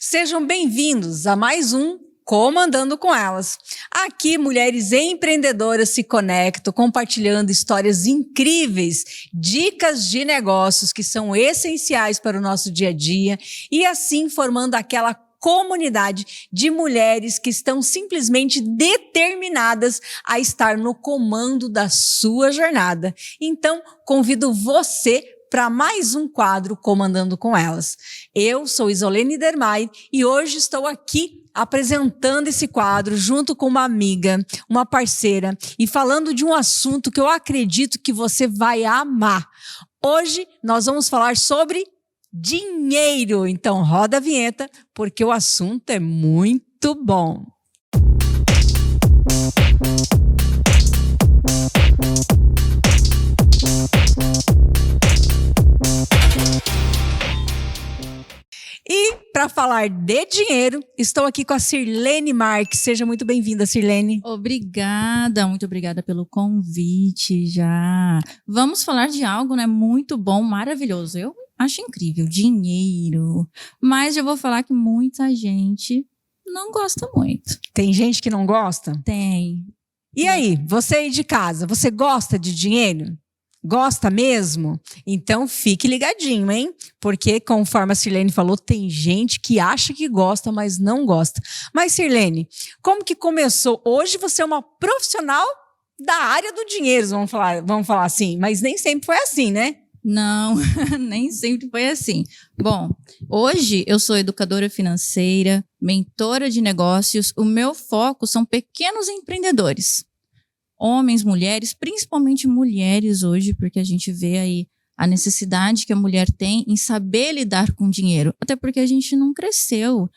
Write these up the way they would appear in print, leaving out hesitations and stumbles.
Sejam bem-vindos a mais um Comandando com Elas. Aqui, mulheres empreendedoras se conectam, compartilhando histórias incríveis, dicas de negócios que são essenciais para o nosso dia a dia e assim formando aquela comunidade de mulheres que estão simplesmente determinadas a estar no comando da sua jornada. Então, convido você para mais um quadro Comandando com Elas. Eu sou Isolene Dermay e hoje estou aqui apresentando esse quadro junto com uma amiga, uma parceira e falando de um assunto que eu acredito que você vai amar. Hoje nós vamos falar sobre dinheiro. Então roda a vinheta porque o assunto é muito bom. E para falar de dinheiro, estou aqui com a Sirlene Marques. Seja muito bem-vinda, Sirlene. Obrigada, muito obrigada pelo convite já. Vamos falar de algo, né, muito bom, maravilhoso. Eu acho incrível, dinheiro. Mas eu vou falar que muita gente não gosta muito. Tem gente que não gosta? Tem. E aí, você aí de casa, você gosta de dinheiro? Gosta mesmo? Então fique ligadinho, hein? Porque, conforme a Sirlene falou, tem gente que acha que gosta, mas não gosta. Mas, Sirlene, como que começou? Hoje você é uma profissional da área do dinheiro, vamos falar assim, mas nem sempre foi assim, né? Não, nem sempre foi assim. Bom, hoje eu sou educadora financeira, mentora de negócios. O meu foco são pequenos empreendedores. Homens, mulheres, principalmente mulheres hoje, porque a gente vê aí a necessidade que a mulher tem em saber lidar com dinheiro. Até porque a gente não cresceu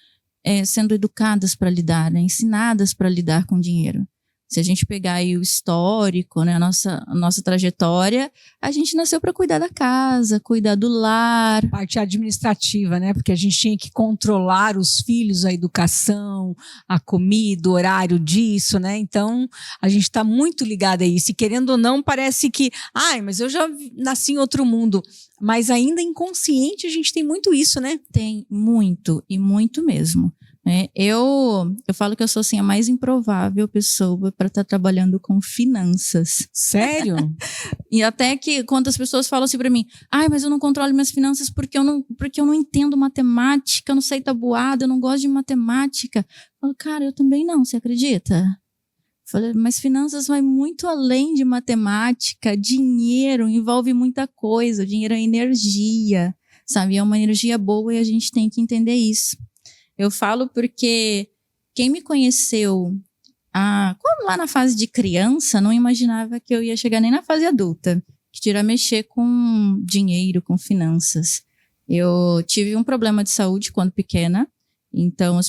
sendo educadas para lidar, né? Ensinadas para lidar com dinheiro. Se a gente pegar aí o histórico, né, a nossa trajetória, a gente nasceu para cuidar da casa, cuidar do lar. Parte administrativa, né? Porque a gente tinha que controlar os filhos, a educação, a comida, o horário disso, né? Então, a gente está muito ligada a isso. E querendo ou não, parece que, mas eu já nasci em outro mundo. Mas ainda inconsciente a gente tem muito isso, né? Tem muito, e muito mesmo. Eu falo que eu sou assim, a mais improvável pessoa para estar trabalhando com finanças. Sério? E até que quando as pessoas falam assim para mim, mas eu não controlo minhas finanças porque eu não entendo matemática, eu não sei tabuada, eu não gosto de matemática. Eu falo, cara, eu também não, você acredita? Eu falei, mas finanças vai muito além de matemática, dinheiro envolve muita coisa, o dinheiro é energia, sabe? É uma energia boa e a gente tem que entender isso. Eu falo porque quem me conheceu quando lá na fase de criança, não imaginava que eu ia chegar nem na fase adulta, que tira mexer com dinheiro, com finanças. Eu tive um problema de saúde quando pequena, então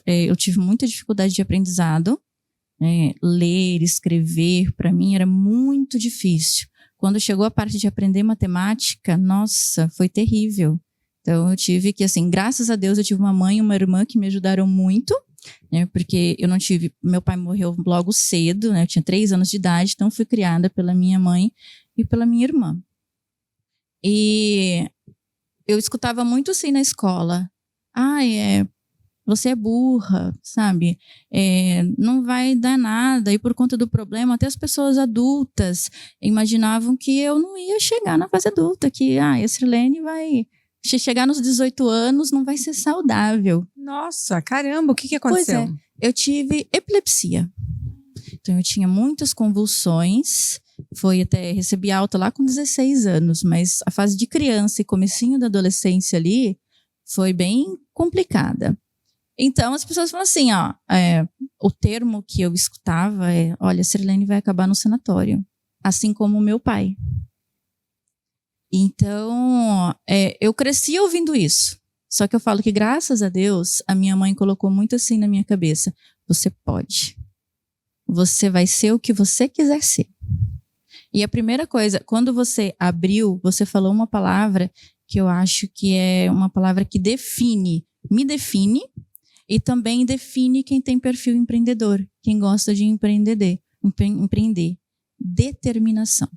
eu tive muita dificuldade de aprendizado, ler, escrever, para mim era muito difícil. Quando chegou a parte de aprender matemática, nossa, foi terrível. Então eu tive que, assim, graças a Deus eu tive uma mãe e uma irmã que me ajudaram muito, né, porque meu pai morreu logo cedo, né, eu tinha 3 anos de idade, então fui criada pela minha mãe e pela minha irmã. E eu escutava muito assim na escola, você é burra, sabe? Não vai dar nada. E por conta do problema, até as pessoas adultas imaginavam que eu não ia chegar na fase adulta, que a Sirlene vai... Se chegar nos 18 anos, não vai ser saudável. Nossa, caramba, o que aconteceu? Pois é, eu tive epilepsia. Então, eu tinha muitas convulsões. Recebi alta lá com 16 anos, mas a fase de criança e comecinho da adolescência ali foi bem complicada. Então, as pessoas falam assim, o termo que eu escutava é, olha, a Sirlene vai acabar no sanatório, assim como o meu pai. Então, eu cresci ouvindo isso. Só que eu falo que, graças a Deus, a minha mãe colocou muito assim na minha cabeça. Você pode. Você vai ser o que você quiser ser. E a primeira coisa, quando você abriu, você falou uma palavra que eu acho que é uma palavra que me define e também define quem tem perfil empreendedor, quem gosta de empreender. Determinação.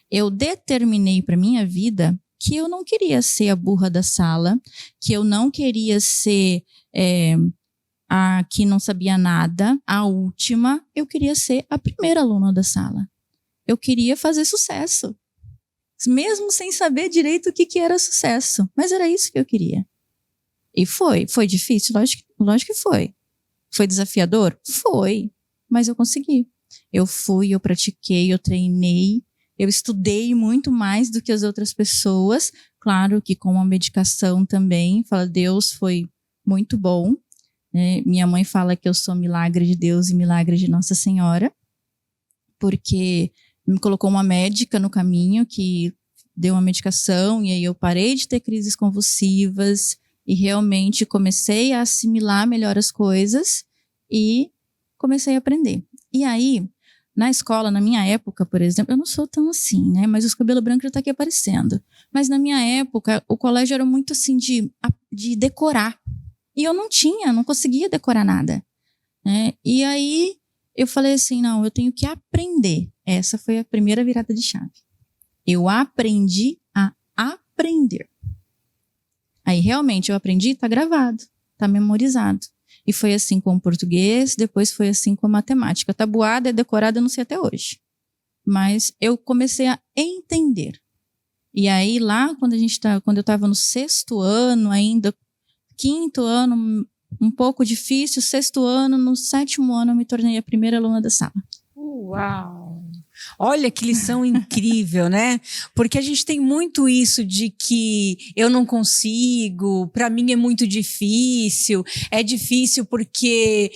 Eu determinei para minha vida que eu não queria ser a burra da sala, que eu não queria ser a que não sabia nada, a última. Eu queria ser a primeira aluna da sala. Eu queria fazer sucesso, mesmo sem saber direito o que era sucesso. Mas era isso que eu queria. E foi. Foi difícil? Lógico que foi. Foi desafiador? Foi. Mas eu consegui. Eu fui, eu pratiquei, eu treinei, eu estudei muito mais do que as outras pessoas. Claro que com a medicação também. Fala, Deus foi muito bom. Minha mãe fala que eu sou milagre de Deus e milagre de Nossa Senhora. Porque me colocou uma médica no caminho que deu uma medicação e aí eu parei de ter crises convulsivas e realmente comecei a assimilar melhor as coisas e comecei a aprender. E aí, na escola, na minha época, por exemplo, eu não sou tão assim, né? Mas os cabelos brancos já tá aqui aparecendo. Mas na minha época, o colégio era muito assim de decorar. E eu não conseguia decorar nada, né? E aí eu falei assim, não, eu tenho que aprender. Essa foi a primeira virada de chave. Eu aprendi a aprender. Aí realmente eu aprendi, tá gravado, tá memorizado. E foi assim com o português, depois foi assim com a matemática. Tabuada é decorada, eu não sei até hoje. Mas eu comecei a entender. E aí lá, quando eu estava no 6º ano ainda, 5º ano, um pouco difícil, 6º ano, no 7º ano eu me tornei a primeira aluna da sala. Uau! Olha que lição incrível, né? Porque a gente tem muito isso de que eu não consigo, para mim é muito difícil, é difícil porque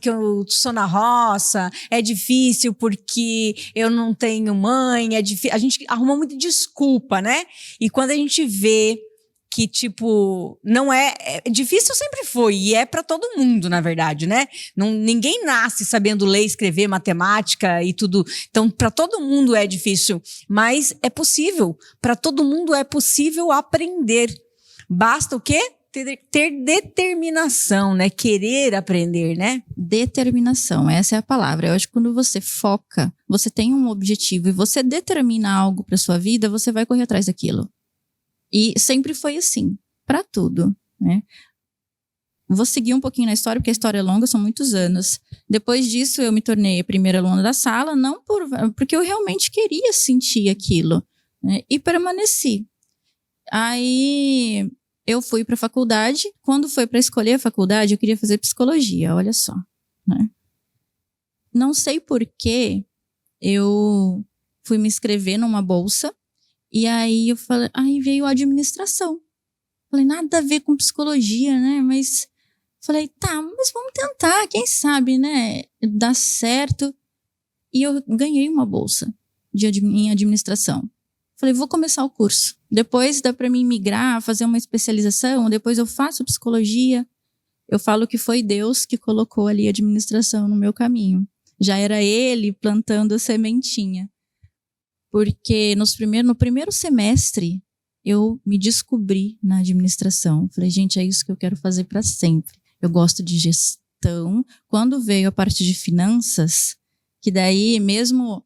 eu sou na roça, é difícil porque eu não tenho mãe, é difícil. A gente arruma muito desculpa, né? E quando a gente vê que, tipo, não é difícil, sempre foi, e é para todo mundo, na verdade, né? Ninguém nasce sabendo ler, escrever, matemática e tudo. Então, para todo mundo é difícil, mas é possível. Para todo mundo é possível aprender. Basta o quê? Ter determinação, né? Querer aprender, né? Determinação, essa é a palavra. Eu acho que quando você foca, você tem um objetivo e você determina algo para sua vida, você vai correr atrás daquilo. E sempre foi assim, para tudo, né? Vou seguir um pouquinho na história, porque a história é longa, são muitos anos. Depois disso, eu me tornei a primeira aluna da sala, não porque eu realmente queria sentir aquilo, né? E permaneci. Aí, eu fui para a faculdade. Quando foi para escolher a faculdade, eu queria fazer psicologia, olha só, né? Não sei por que eu fui me inscrever numa bolsa. E aí eu falei, aí veio a administração. Falei, nada a ver com psicologia, né? Mas falei, tá, mas vamos tentar, quem sabe, né? Dá certo. E eu ganhei uma bolsa em administração. Falei, vou começar o curso. Depois dá para mim migrar, fazer uma especialização, depois eu faço psicologia. Eu falo que foi Deus que colocou ali a administração no meu caminho. Já era Ele plantando a sementinha. Porque no primeiro semestre, eu me descobri na administração. Falei, gente, é isso que eu quero fazer para sempre. Eu gosto de gestão. Quando veio a parte de finanças, que daí mesmo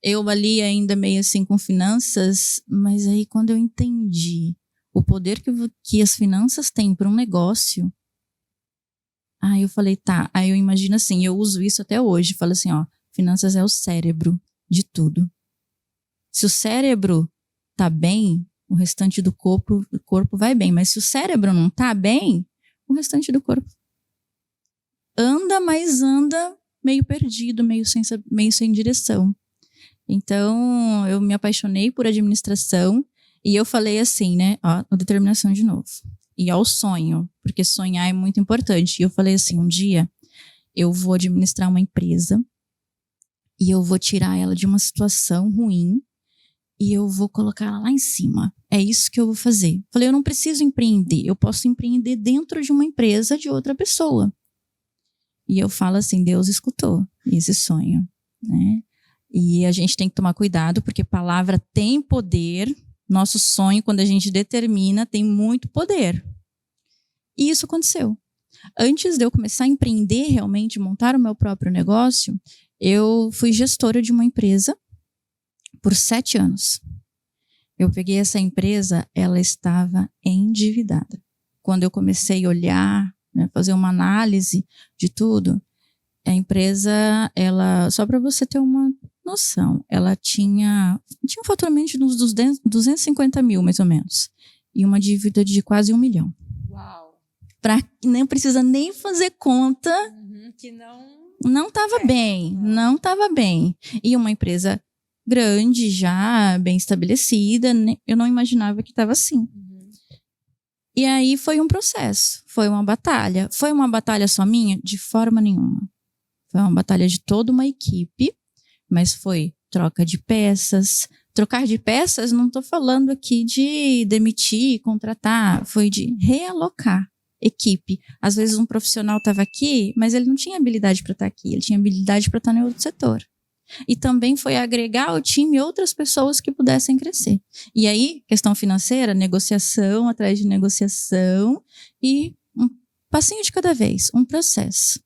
eu ali ainda meio assim com finanças, mas aí quando eu entendi o poder que as finanças têm para um negócio, aí eu falei, tá. Aí eu imagino assim, eu uso isso até hoje. Falo assim, ó, finanças é o cérebro de tudo. Se o cérebro tá bem, o restante do corpo vai bem. Mas se o cérebro não tá bem, o restante do corpo anda, mas anda meio perdido, meio sem direção. Então, eu me apaixonei por administração e eu falei assim, né? Ó, a determinação de novo. E ao sonho, porque sonhar é muito importante. E eu falei assim, um dia eu vou administrar uma empresa e eu vou tirar ela de uma situação ruim e eu vou colocar ela lá em cima. É isso que eu vou fazer. Falei, eu não preciso empreender. Eu posso empreender dentro de uma empresa de outra pessoa. E eu falo assim, Deus escutou esse sonho, né? E a gente tem que tomar cuidado, porque palavra tem poder. Nosso sonho, quando a gente determina, tem muito poder. E isso aconteceu. Antes de eu começar a empreender realmente, montar o meu próprio negócio, eu fui gestora de uma empresa por 7 anos. Eu peguei essa empresa, ela estava endividada. Quando eu comecei a olhar, né, fazer uma análise de tudo, a empresa, ela, só para você ter uma noção, ela tinha um faturamento de uns 250 mil, mais ou menos, e uma dívida de quase 1 milhão. Uau. Nem precisa nem fazer conta. Que não... Não estava bem, não estava bem. E uma empresa grande já, bem estabelecida, eu não imaginava que estava assim. E aí foi um processo, foi uma batalha. Foi uma batalha só minha? De forma nenhuma. Foi uma batalha de toda uma equipe, mas foi troca de peças. Trocar de peças, não estou falando aqui de demitir, contratar, foi de realocar equipe. Às vezes um profissional estava aqui, mas ele não tinha habilidade para estar aqui, ele tinha habilidade para estar em outro setor. E também foi agregar ao time outras pessoas que pudessem crescer. E aí, questão financeira, negociação atrás de negociação e um passinho de cada vez, um processo.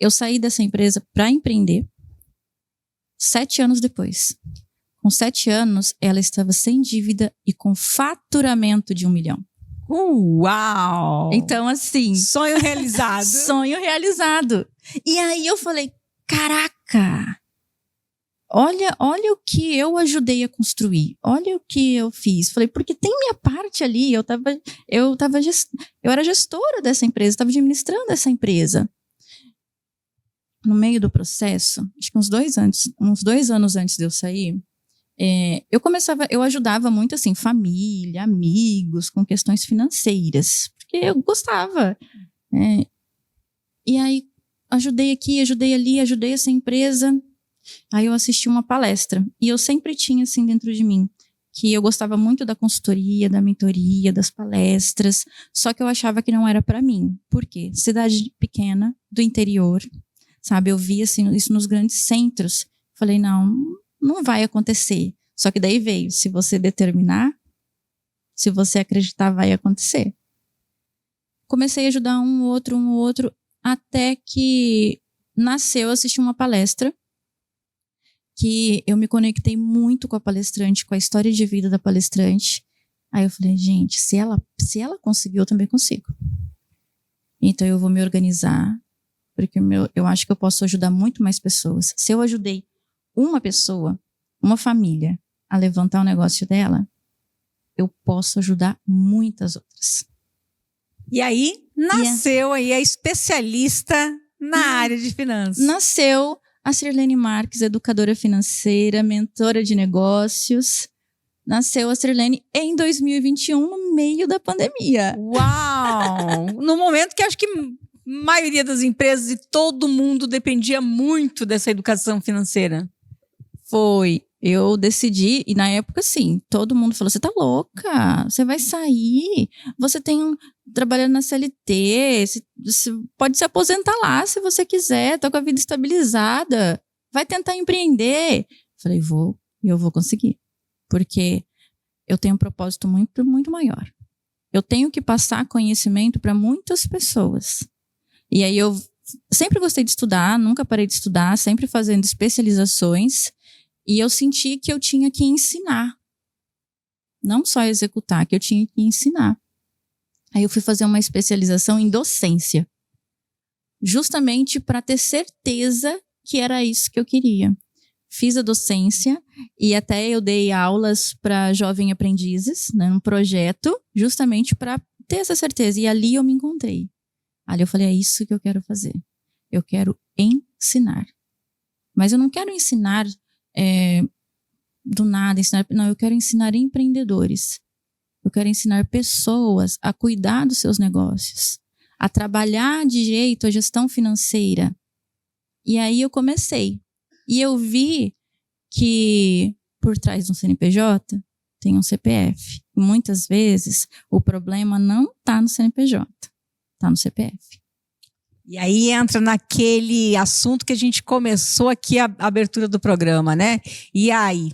Eu saí dessa empresa para empreender 7 anos depois. Com 7 anos, ela estava sem dívida e com faturamento de 1 milhão. Uau! Então, assim... Sonho realizado. Sonho realizado. E aí eu falei, caraca, olha o que eu ajudei a construir, olha o que eu fiz. Falei, porque tem minha parte ali, eu era gestora dessa empresa, estava administrando essa empresa. No meio do processo, acho que uns 2 anos antes de eu sair, eu ajudava muito assim, família, amigos, com questões financeiras, porque eu gostava. E aí, ajudei aqui, ajudei ali, ajudei essa empresa. Aí eu assisti uma palestra, e eu sempre tinha assim dentro de mim, que eu gostava muito da consultoria, da mentoria, das palestras, só que eu achava que não era para mim. Por quê? Cidade pequena, do interior, sabe? Eu via assim, isso nos grandes centros. Falei, não vai acontecer. Só que daí veio, se você determinar, se você acreditar, vai acontecer. Comecei a ajudar um outro, até que nasceu, assisti uma palestra, que eu me conectei muito com a palestrante, com a história de vida da palestrante. Aí eu falei, gente, se ela conseguiu, eu também consigo. Então eu vou me organizar, porque eu acho que eu posso ajudar muito mais pessoas. Se eu ajudei uma pessoa, uma família, a levantar o negócio dela, eu posso ajudar muitas outras. E aí, nasceu aí a especialista na área de finanças. Nasceu a Sirlene Marques, educadora financeira, mentora de negócios. Nasceu a Sirlene em 2021, no meio da pandemia. Uau! No momento que acho que a maioria das empresas e todo mundo dependia muito dessa educação financeira. Foi. Eu decidi, e na época, sim, todo mundo falou, você tá louca, você vai sair, você trabalhando na CLT, você pode se aposentar lá se você quiser, tá com a vida estabilizada, vai tentar empreender. Falei, eu vou conseguir, porque eu tenho um propósito muito, muito maior. Eu tenho que passar conhecimento para muitas pessoas. E aí eu sempre gostei de estudar, nunca parei de estudar, sempre fazendo especializações. E eu senti que eu tinha que ensinar. Não só executar, que eu tinha que ensinar. Aí eu fui fazer uma especialização em docência. Justamente para ter certeza que era isso que eu queria. Fiz a docência e até eu dei aulas para jovens aprendizes, né, num projeto, justamente para ter essa certeza. E ali eu me encontrei. Ali eu falei, é isso que eu quero fazer. Eu quero ensinar. Mas eu não quero ensinar do nada, não, eu quero ensinar empreendedores. Eu quero ensinar pessoas a cuidar dos seus negócios, a trabalhar de jeito a gestão financeira. E aí eu comecei. E eu vi que por trás de um CNPJ tem um CPF. E muitas vezes o problema não está no CNPJ, está no CPF. E aí entra naquele assunto que a gente começou aqui a abertura do programa, né? E aí,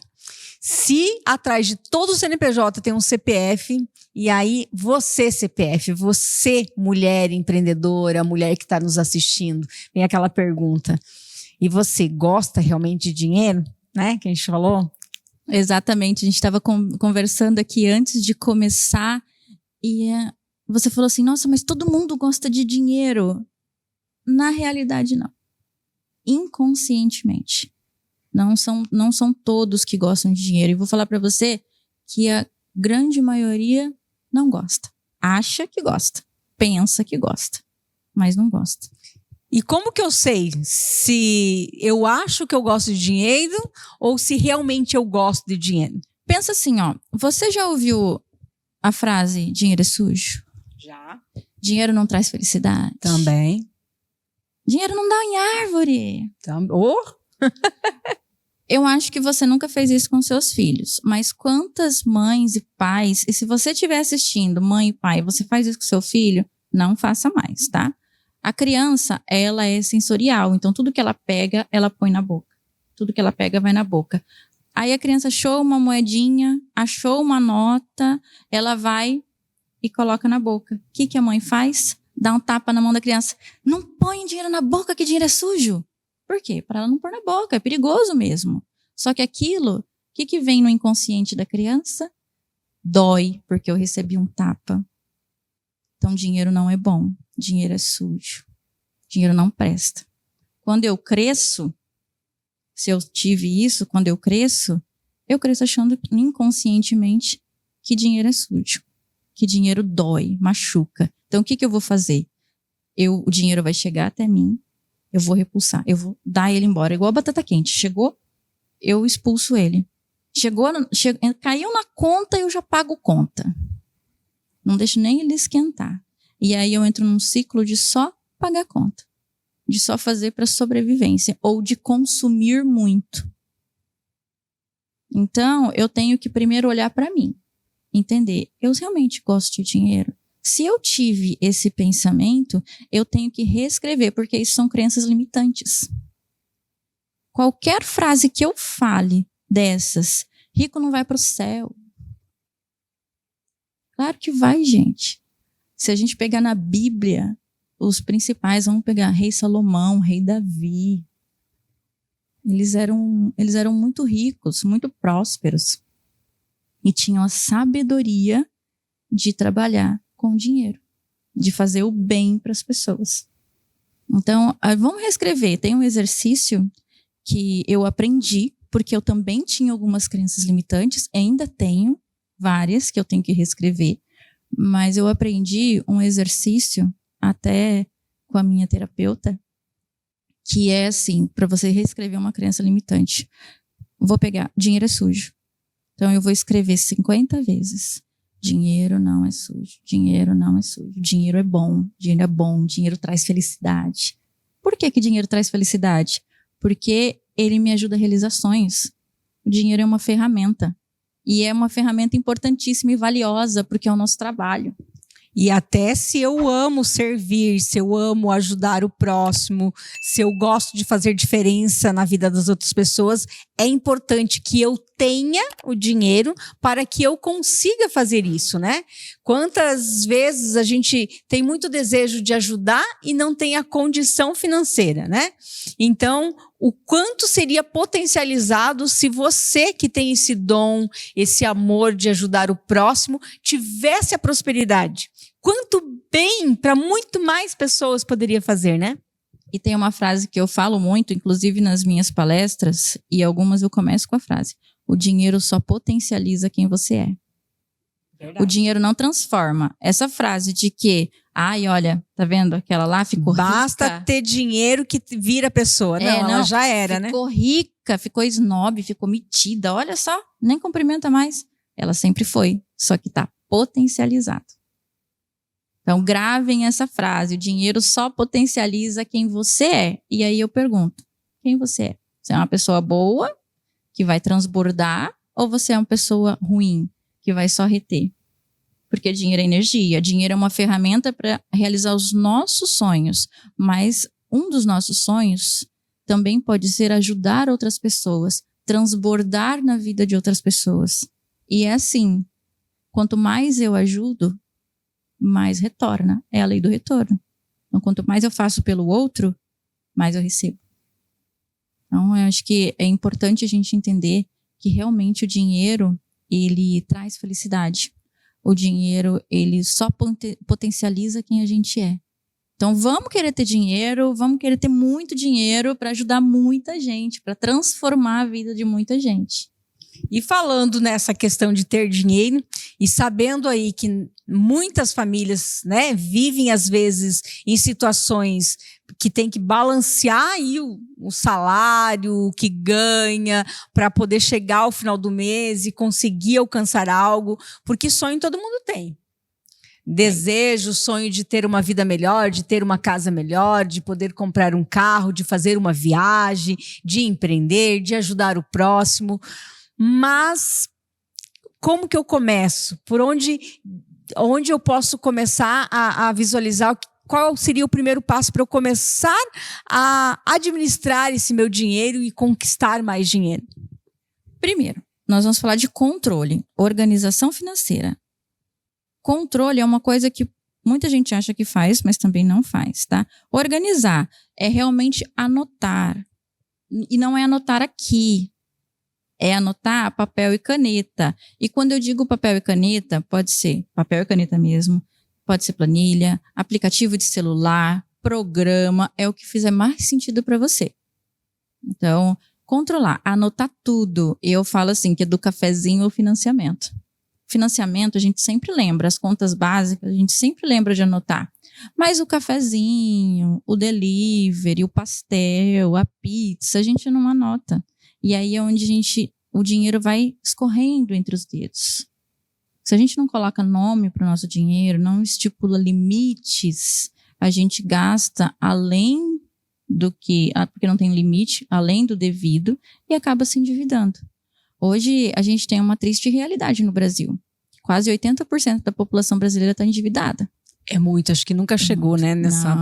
se atrás de todo o CNPJ tem um CPF, e aí você, CPF, você, mulher empreendedora, mulher que está nos assistindo, vem aquela pergunta, e você gosta realmente de dinheiro, né? Que a gente falou? Exatamente, a gente estava conversando aqui antes de começar e você falou assim, nossa, mas todo mundo gosta de dinheiro. Na realidade, não. Inconscientemente. Não são todos que gostam de dinheiro. E vou falar para você que a grande maioria não gosta. Acha que gosta. Pensa que gosta. Mas não gosta. E como que eu sei se eu acho que eu gosto de dinheiro ou se realmente eu gosto de dinheiro? Pensa assim, ó. Você já ouviu a frase dinheiro é sujo? Já. Dinheiro não traz felicidade? Também. Dinheiro não dá em árvore. Eu acho que você nunca fez isso com seus filhos. Mas quantas mães e pais... E se você estiver assistindo, mãe e pai, você faz isso com seu filho, não faça mais, tá? A criança, ela é sensorial. Então, tudo que ela pega, ela põe na boca. Tudo que ela pega, vai na boca. Aí a criança achou uma moedinha, achou uma nota, ela vai e coloca na boca. O que a mãe faz? Dá um tapa na mão da criança. Não põe dinheiro na boca, que dinheiro é sujo. Por quê? Para ela não pôr na boca, é perigoso mesmo. Só que aquilo, o que vem no inconsciente da criança? Dói, porque eu recebi um tapa. Então, dinheiro não é bom. Dinheiro é sujo. Dinheiro não presta. Quando eu cresço, se eu tive isso, quando eu cresço achando inconscientemente que dinheiro é sujo. Que dinheiro dói, machuca. Então, o que eu vou fazer? O dinheiro vai chegar até mim, eu vou repulsar, eu vou dar ele embora. Igual a batata quente. Chegou, eu expulso ele. Caiu na conta, eu já pago conta. Não deixo nem ele esquentar. E aí eu entro num ciclo de só pagar conta. De só fazer para sobrevivência. Ou de consumir muito. Então, eu tenho que primeiro olhar para mim. Entender, eu realmente gosto de dinheiro. Se eu tive esse pensamento, eu tenho que reescrever, porque isso são crenças limitantes. Qualquer frase que eu fale dessas, rico não vai para o céu. Claro que vai, gente. Se a gente pegar na Bíblia, os principais, vamos pegar rei Salomão, rei Davi. Eles eram muito ricos, muito prósperos. E tinham a sabedoria de trabalhar com dinheiro, de fazer o bem para as pessoas. Então, vamos reescrever. Tem um exercício que eu aprendi, porque eu também tinha algumas crenças limitantes, ainda tenho várias que eu tenho que reescrever, mas eu aprendi um exercício, até com a minha terapeuta, que é assim, para você reescrever uma crença limitante. Vou pegar, dinheiro é sujo. Então, eu vou escrever 50 vezes. Dinheiro não é sujo. Dinheiro não é sujo. Dinheiro é bom. Dinheiro é bom. Dinheiro traz felicidade. Por que dinheiro traz felicidade? Porque ele me ajuda a realizar sonhos. O dinheiro é uma ferramenta. E é uma ferramenta importantíssima e valiosa, porque é o nosso trabalho. E até se eu amo servir, se eu amo ajudar o próximo, se eu gosto de fazer diferença na vida das outras pessoas, é importante que eu tenha o dinheiro para que eu consiga fazer isso, né? Quantas vezes a gente tem muito desejo de ajudar e não tem a condição financeira, né? Então, o quanto seria potencializado se você que tem esse dom, esse amor de ajudar o próximo, tivesse a prosperidade. Quanto bem para muito mais pessoas poderia fazer, né? E tem uma frase que eu falo muito, inclusive nas minhas palestras, e algumas eu começo com a frase: o dinheiro só potencializa quem você é. Verdade. O dinheiro não transforma. Essa frase de que, ai, olha, tá vendo aquela lá, ficou rica. Basta ter dinheiro que vira a pessoa. Não, ela já era, né? Ficou rica, ficou snob, ficou metida. Olha só, nem cumprimenta mais. Ela sempre foi, só que tá potencializado. Então, gravem essa frase: o dinheiro só potencializa quem você é. E aí eu pergunto, quem você é? Você é uma pessoa boa, que vai transbordar, ou você é uma pessoa ruim, que vai só reter? Porque dinheiro é energia, dinheiro é uma ferramenta para realizar os nossos sonhos, mas um dos nossos sonhos também pode ser ajudar outras pessoas, transbordar na vida de outras pessoas. E é assim, quanto mais eu ajudo, mais retorna. É a lei do retorno. Então, quanto mais eu faço pelo outro, mais eu recebo. Então, eu acho que é importante a gente entender que realmente o dinheiro, ele traz felicidade. O dinheiro, ele só potencializa quem a gente é. Então, vamos querer ter dinheiro, vamos querer ter muito dinheiro para ajudar muita gente, para transformar a vida de muita gente. E falando nessa questão de ter dinheiro e sabendo aí que muitas famílias, né, vivem às vezes em situações que tem que balancear aí o salário, o que ganha, para poder chegar ao final do mês e conseguir alcançar algo, porque sonho todo mundo tem. Desejo, sonho de ter uma vida melhor, de ter uma casa melhor, de poder comprar um carro, de fazer uma viagem, de empreender, de ajudar o próximo. Mas como que eu começo? Por onde eu posso começar a visualizar qual seria o primeiro passo para eu começar a administrar esse meu dinheiro e conquistar mais dinheiro? Primeiro, nós vamos falar de controle, organização financeira. Controle é uma coisa que muita gente acha que faz, mas também não faz, tá? Organizar é realmente anotar. E não é anotar aqui. É anotar papel e caneta. E quando eu digo papel e caneta, pode ser papel e caneta mesmo, pode ser planilha, aplicativo de celular, programa, é o que fizer mais sentido para você. Então, controlar, anotar tudo. Eu falo assim, que é do cafezinho ao financiamento. Financiamento, a gente sempre lembra, as contas básicas, a gente sempre lembra de anotar. Mas o cafezinho, o delivery, o pastel, a pizza, a gente não anota. E aí é onde o dinheiro vai escorrendo entre os dedos. Se a gente não coloca nome para o nosso dinheiro, não estipula limites, a gente gasta além do que, porque não tem limite, além do devido, e acaba se endividando. Hoje, a gente tem uma triste realidade no Brasil. Quase 80% da população brasileira está endividada. É muito, acho que nunca chegou, né, nessa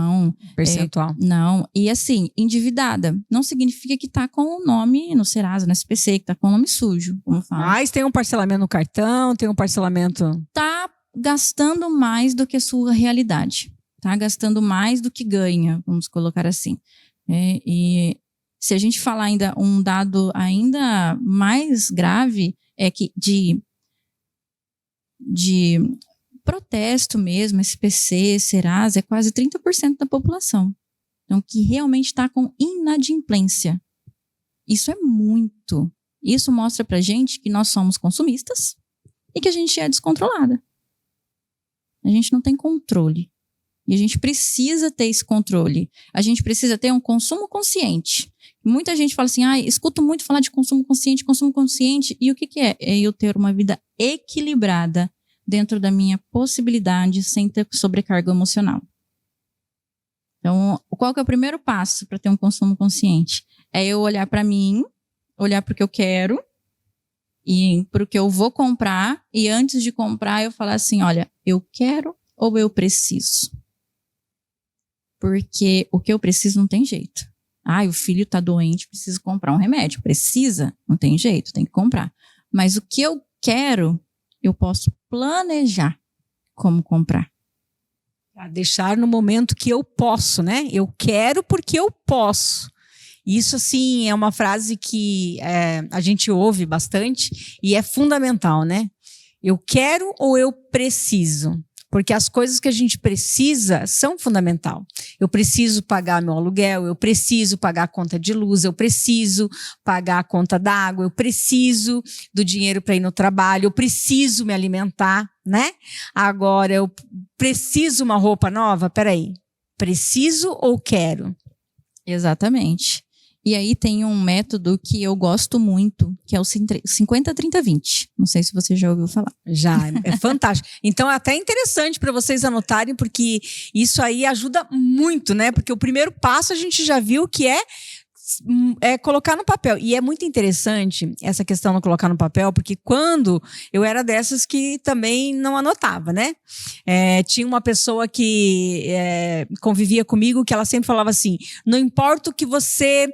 percentual. Não, e assim, endividada não significa que está com o nome no Serasa, no SPC, que está com o nome sujo, como fala. Mas tem um parcelamento no cartão, tem um parcelamento... Está gastando mais do que a sua realidade. Está gastando mais do que ganha, vamos colocar assim. E se a gente falar ainda um dado ainda mais grave, é que de protesto mesmo, SPC, Serasa, é quase 30% da população. Então, que realmente está com inadimplência. Isso é muito. Isso mostra pra gente que nós somos consumistas e que a gente é descontrolada. A gente não tem controle. E a gente precisa ter esse controle. A gente precisa ter um consumo consciente. Muita gente fala assim, escuto muito falar de consumo consciente. E o que é? É eu ter uma vida equilibrada dentro da minha possibilidade, sem ter sobrecarga emocional. Então, qual que é o primeiro passo para ter um consumo consciente? É eu olhar para mim, olhar para o que eu quero e para o que eu vou comprar. E antes de comprar, eu falar assim, olha, eu quero ou eu preciso? Porque o que eu preciso não tem jeito. O filho está doente, preciso comprar um remédio. Precisa? Não tem jeito, tem que comprar. Mas o que eu quero, eu posso planejar como comprar. Deixar no momento que eu posso, né? Eu quero porque eu posso. Isso, assim, é uma frase que a gente ouve bastante e é fundamental, né? Eu quero ou eu preciso? Porque as coisas que a gente precisa são fundamental. Eu preciso pagar meu aluguel, eu preciso pagar a conta de luz, eu preciso pagar a conta d'água, eu preciso do dinheiro para ir no trabalho, eu preciso me alimentar, né? Agora, eu preciso uma roupa nova? Peraí, preciso ou quero? Exatamente. E aí tem um método que eu gosto muito, que é o 50-30-20. Não sei se você já ouviu falar. Já, é fantástico. Então é até interessante para vocês anotarem, porque isso aí ajuda muito, né? Porque o primeiro passo a gente já viu que é colocar no papel. E é muito interessante essa questão de colocar no papel, porque quando eu era dessas que também não anotava, né? Tinha uma pessoa que convivia comigo que ela sempre falava assim, não importa o que você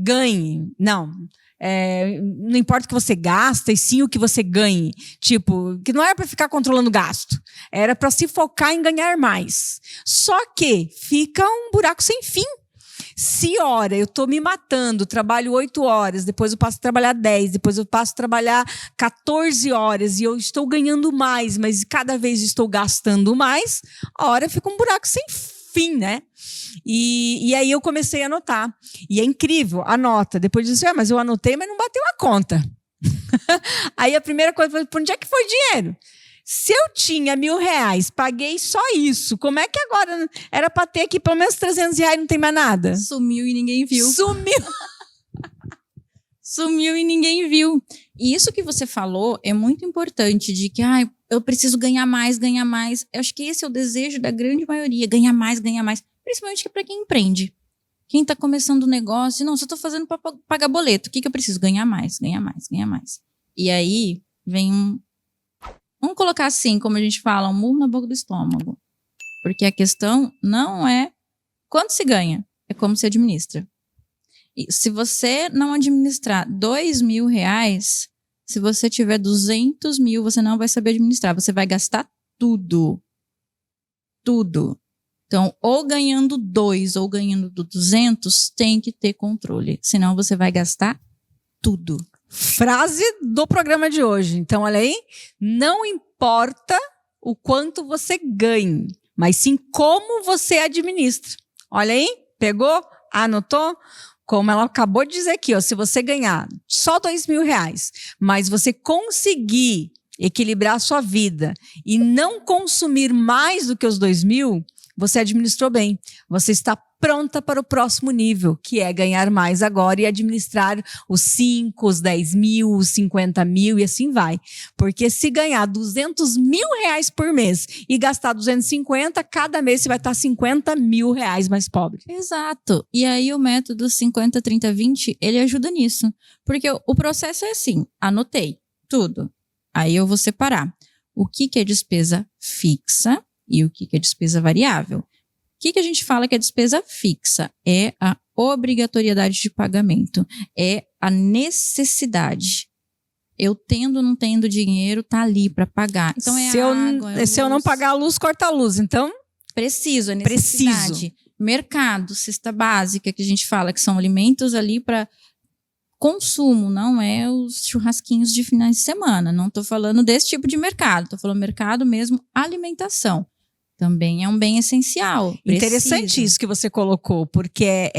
ganhe, não importa o que você gasta, e sim o que você ganhe. Tipo, que não era para ficar controlando o gasto, era para se focar em ganhar mais. Só que fica um buraco sem fim. Se hora eu tô me matando, trabalho 8 horas, depois eu passo a trabalhar 10, depois eu passo a trabalhar 14 horas e eu estou ganhando mais, mas cada vez estou gastando mais, a hora fica um buraco sem fim, né? E aí eu comecei a anotar. E é incrível, anota. Depois disse, mas eu anotei, mas não bateu a conta. Aí a primeira coisa foi, por onde é que foi o dinheiro? Se eu tinha R$1.000, paguei só isso, como é que agora era para ter aqui pelo menos R$300 e não tem mais nada? Sumiu e ninguém viu. Sumiu! Sumiu e ninguém viu. E isso que você falou é muito importante, de que eu preciso ganhar mais, ganhar mais. Eu acho que esse é o desejo da grande maioria, ganhar mais, ganhar mais. Principalmente para quem empreende. Quem está começando o negócio, não, só estou fazendo para pagar boleto. O que eu preciso? Ganhar mais, ganhar mais, ganhar mais. E aí vem vamos colocar assim, como a gente fala, um murro na boca do estômago. Porque a questão não é quanto se ganha, é como se administra. E se você não administrar R$2.000, se você tiver 200 mil, você não vai saber administrar. Você vai gastar tudo. Tudo. Então, ou ganhando 2 ou ganhando 200, tem que ter controle. Senão você vai gastar tudo. Frase do programa de hoje. Então, olha aí. Não importa o quanto você ganhe, mas sim como você administra. Olha aí. Pegou? Anotou? Como ela acabou de dizer aqui, ó, se você ganhar só R$2.000, mas você conseguir equilibrar a sua vida e não consumir mais do que os 2.000, você administrou bem. Você está pronta para o próximo nível, que é ganhar mais agora e administrar os 5, os 10 mil, os 50 mil e assim vai. Porque se ganhar R$200 mil por mês e gastar 250, cada mês você vai estar R$50 mil mais pobre. Exato. E aí o método 50, 30, 20, ele ajuda nisso. Porque o processo é assim, anotei tudo. Aí eu vou separar o que é despesa fixa e o que é despesa variável. O que a gente fala que é despesa fixa? É a obrigatoriedade de pagamento. É a necessidade. Eu tendo ou não tendo dinheiro, tá ali para pagar. Então é água, se eu não pagar a luz, corta a luz. Então, preciso, é necessidade. Preciso. Mercado, cesta básica, que a gente fala que são alimentos ali para consumo, não é os churrasquinhos de finais de semana. Não estou falando desse tipo de mercado. Estou falando mercado mesmo, alimentação. Também é um bem essencial. Interessante isso que você colocou, porque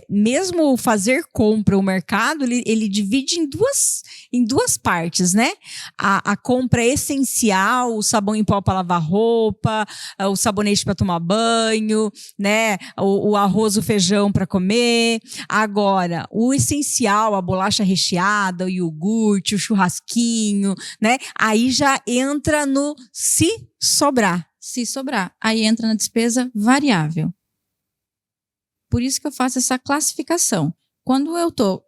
mesmo fazer compra, o mercado, ele divide em duas partes, né? A compra essencial, o sabão em pó para lavar roupa, o sabonete para tomar banho, né? O arroz, o feijão para comer. Agora, o essencial, a bolacha recheada, o iogurte, o churrasquinho, né? Aí já entra no se sobrar. Se sobrar, aí entra na despesa variável. Por isso que eu faço essa classificação. Quando eu estou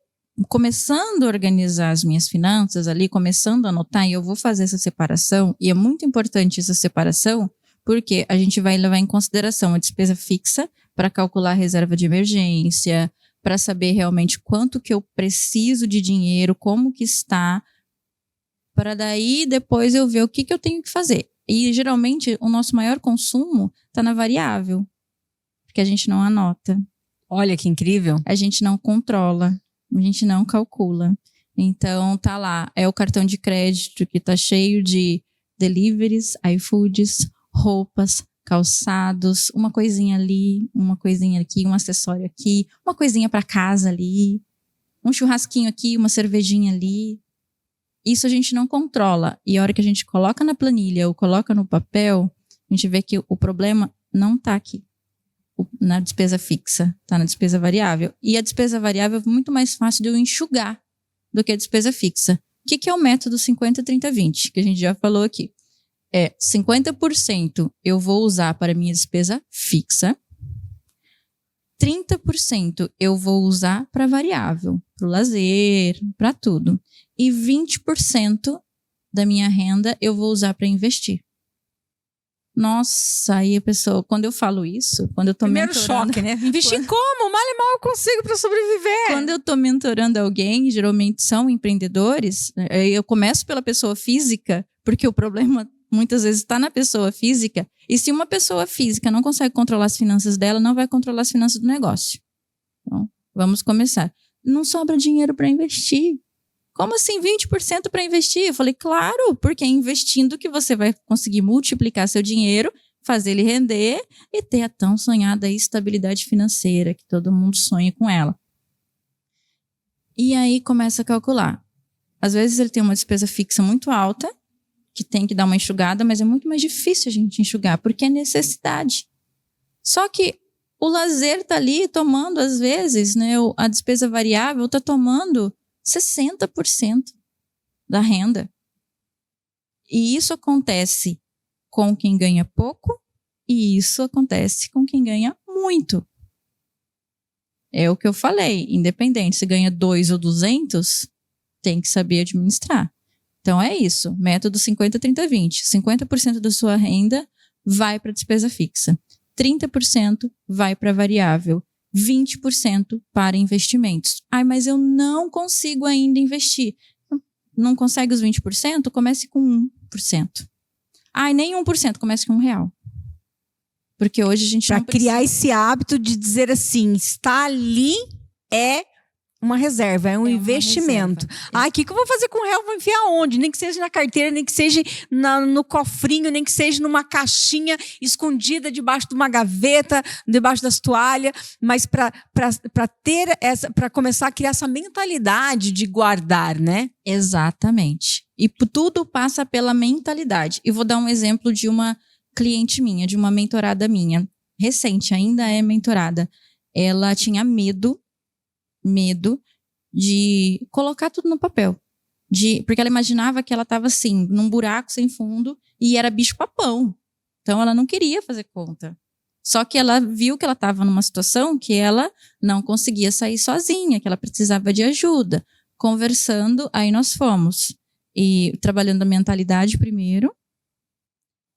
começando a organizar as minhas finanças ali, começando a anotar, e eu vou fazer essa separação, e é muito importante essa separação, porque a gente vai levar em consideração a despesa fixa para calcular a reserva de emergência, para saber realmente quanto que eu preciso de dinheiro, como que está, para daí depois eu ver o que eu tenho que fazer. E geralmente o nosso maior consumo está na variável, porque a gente não anota. Olha que incrível. A gente não controla, a gente não calcula. Então tá lá, é o cartão de crédito que tá cheio de deliveries, iFoods, roupas, calçados, uma coisinha ali, uma coisinha aqui, um acessório aqui, uma coisinha para casa ali, um churrasquinho aqui, uma cervejinha ali. Isso a gente não controla. E a hora que a gente coloca na planilha ou coloca no papel, a gente vê que o problema não está aqui, na despesa fixa, está na despesa variável. E a despesa variável é muito mais fácil de eu enxugar do que a despesa fixa. O que é o método 50, 30, 20, que a gente já falou aqui? 50% eu vou usar para minha despesa fixa, 30% eu vou usar para variável, para o lazer, para tudo. E 20% da minha renda eu vou usar para investir. Nossa, aí a pessoa, quando eu falo isso, quando eu tô Primeiro mentorando... choque, né? Investir como? Mal e mal eu consigo para sobreviver. Quando eu tô mentorando alguém, geralmente são empreendedores, eu começo pela pessoa física, porque o problema muitas vezes está na pessoa física, e se uma pessoa física não consegue controlar as finanças dela, não vai controlar as finanças do negócio. Vamos começar. Não sobra dinheiro para investir. Como assim 20% para investir? Eu falei, claro, porque é investindo que você vai conseguir multiplicar seu dinheiro, fazer ele render e ter a tão sonhada estabilidade financeira, que todo mundo sonha com ela. E aí começa a calcular. Às vezes ele tem uma despesa fixa muito alta, que tem que dar uma enxugada, mas é muito mais difícil a gente enxugar, porque é necessidade. Só que o lazer tá ali tomando, às vezes, né, a despesa variável tá tomando 60% da renda. E isso acontece com quem ganha pouco e isso acontece com quem ganha muito. É o que eu falei, independente se ganha 2 ou 200, tem que saber administrar. Então é isso, método 50-30-20. 50% da sua renda vai para despesa fixa, 30% vai para variável, 20% para investimentos. Ai, mas eu não consigo ainda investir. Não consegue os 20%? Comece com 1%. Ai, nem 1%, comece com R$1. Porque hoje a gente não precisa... criar esse hábito de dizer assim, está ali, é uma reserva, é um investimento. O que eu vou fazer com R$1? Vou enfiar onde? Nem que seja na carteira, nem que seja no cofrinho, nem que seja numa caixinha escondida debaixo de uma gaveta, debaixo das toalhas, mas para começar a criar essa mentalidade de guardar, né? Exatamente. E tudo passa pela mentalidade. E vou dar um exemplo de uma cliente minha, de uma mentorada minha, recente, ainda é mentorada. Ela tinha medo de colocar tudo no papel. Porque ela imaginava que ela estava assim, num buraco sem fundo e era bicho-papão. Então ela não queria fazer conta. Só que ela viu que ela estava numa situação que ela não conseguia sair sozinha, que ela precisava de ajuda. Conversando, aí nós fomos. E trabalhando a mentalidade primeiro.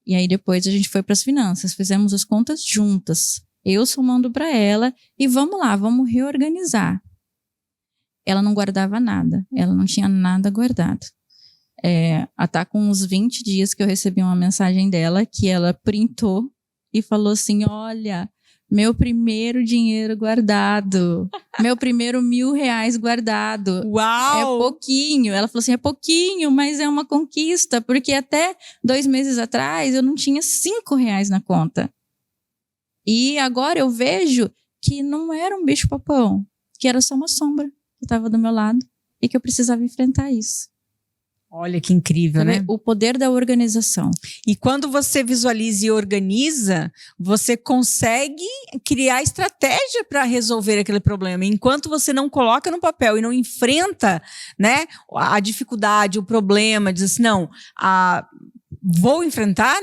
E aí depois a gente foi para as finanças. Fizemos as contas juntas. Eu somando para ela. E vamos lá, vamos reorganizar. Ela não guardava nada. Ela não tinha nada guardado. Tá com uns 20 dias que eu recebi uma mensagem dela que ela printou e falou assim, olha, meu primeiro dinheiro guardado. Meu primeiro R$1.000 guardado. Uau! É pouquinho. Ela falou assim, é pouquinho, mas é uma conquista. Porque até 2 meses atrás eu não tinha R$5 na conta. E agora eu vejo que não era um bicho-papão. Que era só uma sombra que estava do meu lado e que eu precisava enfrentar isso. Olha que incrível, né? O poder da organização. E quando você visualiza e organiza, você consegue criar estratégia para resolver aquele problema. Enquanto você não coloca no papel e não enfrenta, né, a dificuldade, o problema, diz assim, não, vou enfrentar,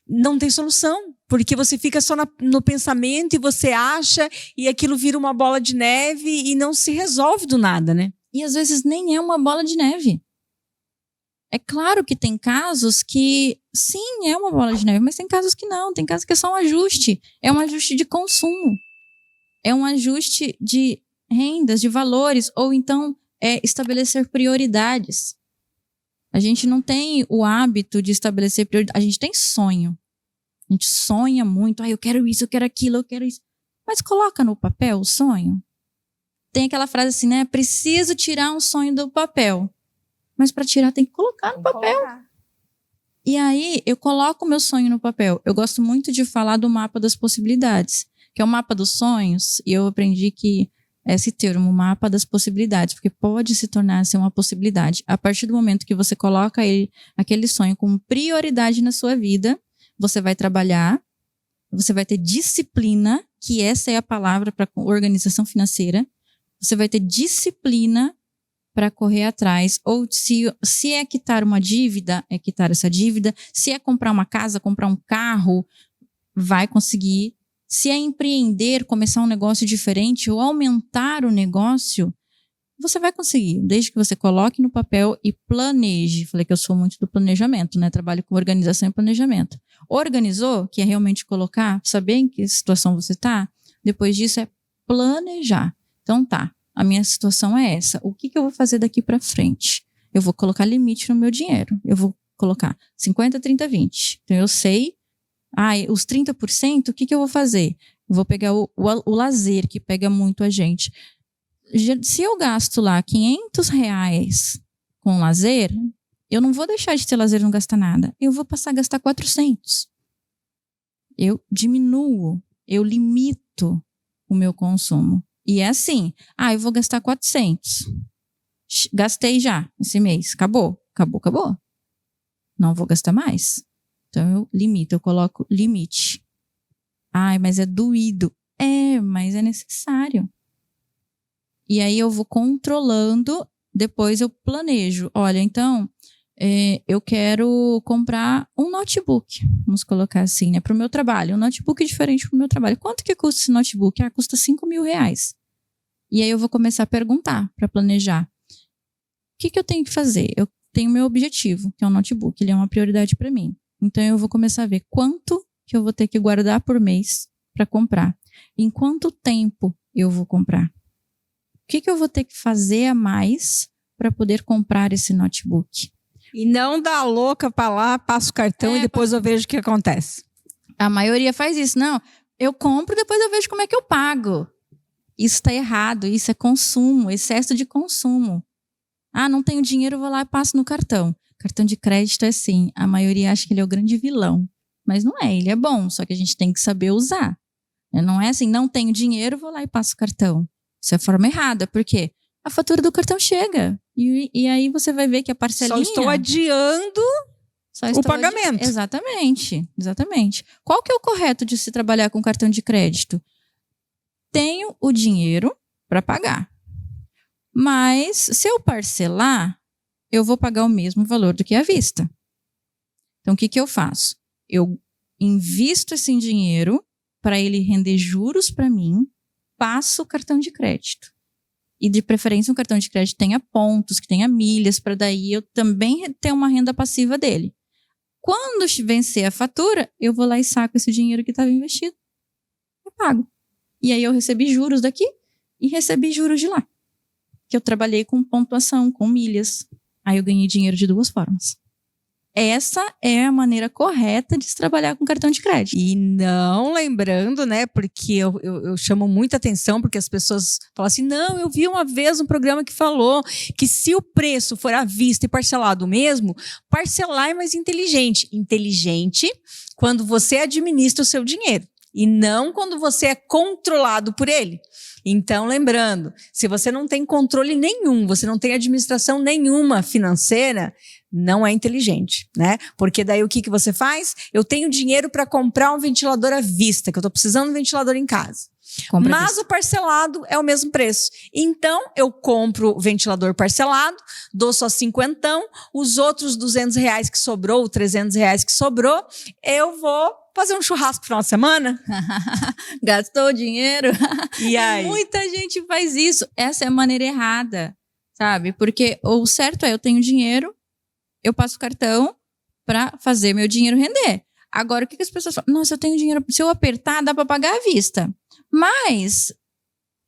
não tem solução. Porque você fica só no pensamento e você acha e aquilo vira uma bola de neve e não se resolve do nada, né? E às vezes nem é uma bola de neve. É claro que tem casos que, sim, é uma bola de neve, mas tem casos que não. Tem casos que é só um ajuste. É um ajuste de consumo. É um ajuste de rendas, de valores, ou então estabelecer prioridades. A gente não tem o hábito de estabelecer prioridades. A gente tem sonho. A gente sonha muito. Eu quero isso, eu quero aquilo, eu quero isso. Mas coloca no papel o sonho. Tem aquela frase assim, né? Preciso tirar um sonho do papel. Mas para tirar tem que colocar no papel. E aí eu coloco o meu sonho no papel. Eu gosto muito de falar do mapa das possibilidades, que é o mapa dos sonhos. E eu aprendi que esse termo, mapa das possibilidades, porque pode se tornar assim, uma possibilidade. A partir do momento que você coloca aquele sonho como prioridade na sua vida, você vai trabalhar, você vai ter disciplina, que essa é a palavra para organização financeira. Você vai ter disciplina para correr atrás. Ou se é quitar uma dívida, é quitar essa dívida. Se é comprar uma casa, comprar um carro, vai conseguir. Se é empreender, começar um negócio diferente ou aumentar o negócio, você vai conseguir, desde que você coloque no papel e planeje. Falei que eu sou muito do planejamento, né? Trabalho com organização e planejamento. Organizou, que é realmente colocar, saber em que situação você está. Depois disso é planejar. Então tá, a minha situação é essa. O que eu vou fazer daqui para frente? Eu vou colocar limite no meu dinheiro. Eu vou colocar 50, 30, 20. Então eu sei, os 30%, o que eu vou fazer? Eu vou pegar o lazer, que pega muito a gente. Se eu gasto lá R$ 500 com lazer, eu não vou deixar de ter lazer e não gastar nada. Eu vou passar a gastar 400. Eu diminuo, eu limito o meu consumo. E é assim, eu vou gastar 400. Gastei já esse mês, acabou. Não vou gastar mais. Então eu limito, eu coloco limite. Mas é doído. Mas é necessário. E aí eu vou controlando, depois eu planejo. Olha, então, eu quero comprar um notebook, vamos colocar assim, né, para o meu trabalho. Um notebook diferente para o meu trabalho. Quanto que custa esse notebook? Custa R$ 5.000. E aí eu vou começar a perguntar para planejar. O que eu tenho que fazer? Eu tenho meu objetivo, que é um notebook. Ele é uma prioridade para mim. Então eu vou começar a ver quanto que eu vou ter que guardar por mês para comprar. Em quanto tempo eu vou comprar? O que eu vou ter que fazer a mais para poder comprar esse notebook? E não dá louca para lá, passa o cartão e depois eu vejo o que acontece. A maioria faz isso. Não, eu compro, depois eu vejo como é que eu pago. Isso está errado, isso é consumo, excesso de consumo. Não tenho dinheiro, eu vou lá e passo no cartão. Cartão de crédito é assim, a maioria acha que ele é o grande vilão. Mas não é, ele é bom, só que a gente tem que saber usar. Não é assim, não tenho dinheiro, vou lá e passo o cartão. Isso é a forma errada, porque a fatura do cartão chega. E aí você vai ver que a parcelinha... Só estou adiando o pagamento. Exatamente. Qual que é o correto de se trabalhar com cartão de crédito? Tenho o dinheiro para pagar. Mas se eu parcelar, eu vou pagar o mesmo valor do que à vista. Então o que eu faço? Eu invisto esse dinheiro para ele render juros para mim, passo o cartão de crédito. E de preferência um cartão de crédito tenha pontos, que tenha milhas, para daí eu também ter uma renda passiva dele. Quando vencer a fatura, eu vou lá e saco esse dinheiro que estava investido. Eu pago. E aí eu recebi juros daqui e recebi juros de lá. Que eu trabalhei com pontuação, com milhas. Aí eu ganhei dinheiro de duas formas. Essa é a maneira correta de se trabalhar com cartão de crédito. E não lembrando, né, porque eu chamo muita atenção, porque as pessoas falam assim, não, eu vi uma vez um programa que falou que se o preço for à vista e parcelado mesmo, parcelar é mais inteligente. Inteligente quando você administra o seu dinheiro e não quando você é controlado por ele. Então, lembrando, se você não tem controle nenhum, você não tem administração nenhuma financeira, não é inteligente, né? Porque daí o que você faz? Eu tenho dinheiro para comprar um ventilador à vista, que eu estou precisando de um ventilador em casa. Mas o parcelado é o mesmo preço. Então, eu compro o ventilador parcelado, dou só 50, os outros R$ 200 que sobrou, R$ 300 que sobrou, eu vou fazer um churrasco no final de semana. Gastou dinheiro. E aí? Muita gente faz isso. Essa é a maneira errada, sabe? Porque o certo é, eu tenho dinheiro, eu passo o cartão para fazer meu dinheiro render. Agora, o que as pessoas falam? Nossa, eu tenho dinheiro, se eu apertar, dá para pagar à vista. Mas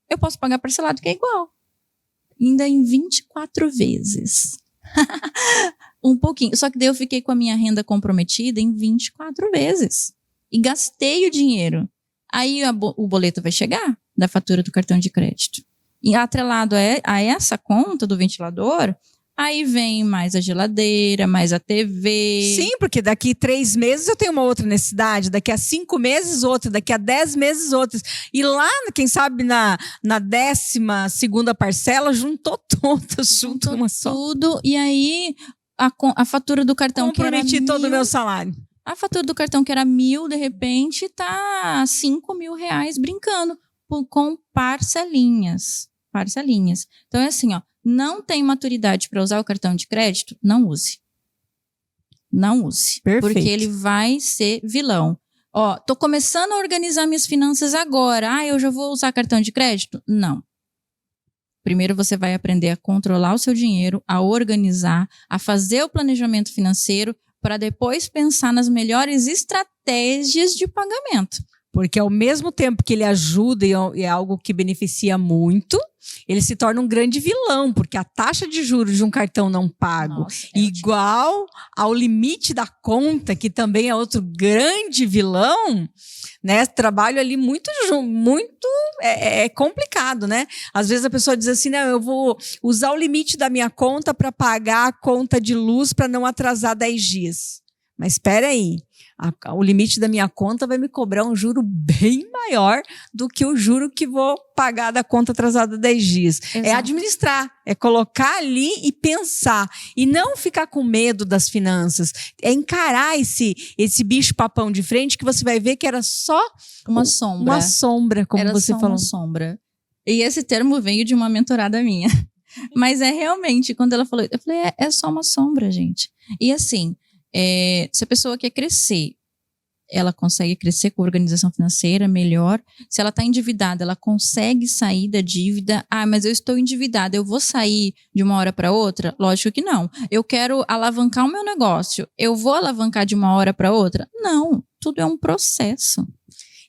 eu posso pagar parcelado, que é igual. Ainda em 24 vezes. Um pouquinho. Só que daí eu fiquei com a minha renda comprometida em 24 vezes. E gastei o dinheiro. Aí o boleto vai chegar da fatura do cartão de crédito. E atrelado a essa conta do ventilador, aí vem mais a geladeira, mais a TV. Sim, porque daqui 3 meses eu tenho uma outra necessidade, daqui a 5 meses outra, daqui a 10 meses outras. E lá, quem sabe, na 12ª parcela, juntou todas, junto uma só. Tudo, e aí a fatura do cartão que era comprometi todo o meu salário. A fatura do cartão que era 1.000, de repente, tá R$ 5.000 brincando com parcelinhas. Parcelinhas. Então é assim, ó. Não tem maturidade para usar o cartão de crédito? Não use. Não use. Perfeito. Porque ele vai ser vilão. Ó, tô começando a organizar minhas finanças agora. Eu já vou usar cartão de crédito? Não. Primeiro você vai aprender a controlar o seu dinheiro, a organizar, a fazer o planejamento financeiro para depois pensar nas melhores estratégias de pagamento. Porque ao mesmo tempo que ele ajuda e é algo que beneficia muito, ele se torna um grande vilão, porque a taxa de juros de um cartão não pago, igual ao limite da conta, que também é outro grande vilão, né? Trabalho ali muito é complicado, né? Às vezes a pessoa diz assim, não, eu vou usar o limite da minha conta para pagar a conta de luz para não atrasar 10 dias. Mas espera aí, o limite da minha conta vai me cobrar um juro bem maior do que o juro que vou pagar da conta atrasada 10 dias. Exato. É administrar, é colocar ali e pensar. E não ficar com medo das finanças. É encarar esse bicho papão de frente que você vai ver que era só uma sombra. Uma sombra, como era você só falou. Uma sombra. E esse termo veio de uma mentorada minha. Mas é realmente, quando ela falou, eu falei, é só uma sombra, gente. E assim, se a pessoa quer crescer, ela consegue crescer com a organização financeira melhor. Se ela está endividada, ela consegue sair da dívida. Ah, mas eu estou endividada, eu vou sair de uma hora para outra? Lógico que não. Eu quero alavancar o meu negócio, eu vou alavancar de uma hora para outra? Não, tudo é um processo.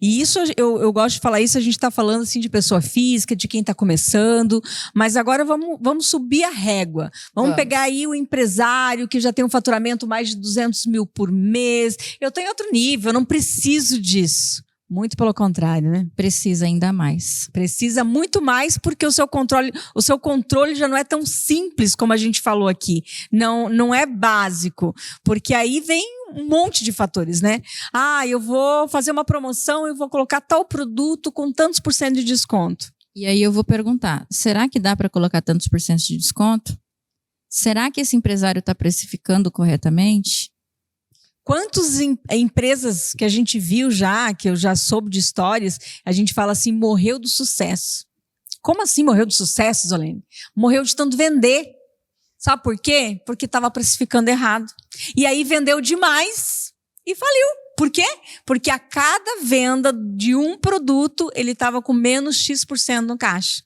E isso, eu gosto de falar isso, a gente está falando assim de pessoa física, de quem está começando, mas agora vamos subir a régua. Vamos pegar aí o empresário que já tem um faturamento mais de 200 mil por mês. Eu estou em outro nível, eu não preciso disso. Muito pelo contrário, né? Precisa ainda mais. Precisa muito mais porque o seu controle já não é tão simples como a gente falou aqui. Não é básico, porque aí vem um monte de fatores, né? Ah, eu vou fazer uma promoção, eu vou colocar tal produto com tantos por cento de desconto. E aí eu vou perguntar, será que dá para colocar tantos por cento de desconto? Será que esse empresário está precificando corretamente? Quantas empresas que a gente viu já, que eu já soube de histórias, a gente fala assim, morreu do sucesso. Como assim morreu do sucesso, Isolene? Morreu de tanto vender. Sabe por quê? Porque estava precificando errado. E aí vendeu demais e faliu. Por quê? Porque a cada venda de um produto, ele estava com menos X% no caixa.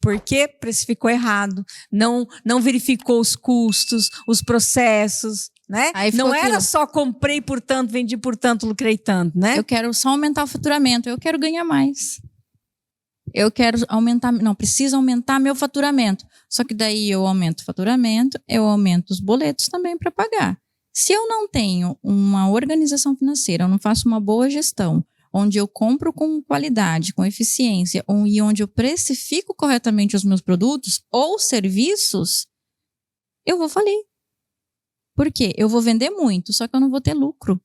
Porque precificou errado, não verificou os custos, os processos, né? Não era só comprei por tanto, vendi por tanto, lucrei tanto, né? Eu quero só aumentar o faturamento, eu quero ganhar mais. Eu quero aumentar, não, preciso aumentar meu faturamento. Só que daí eu aumento o faturamento, eu aumento os boletos também para pagar. Se eu não tenho uma organização financeira, eu não faço uma boa gestão, onde eu compro com qualidade, com eficiência, e onde eu precifico corretamente os meus produtos ou serviços, eu vou falir. Por quê? Eu vou vender muito, só que eu não vou ter lucro.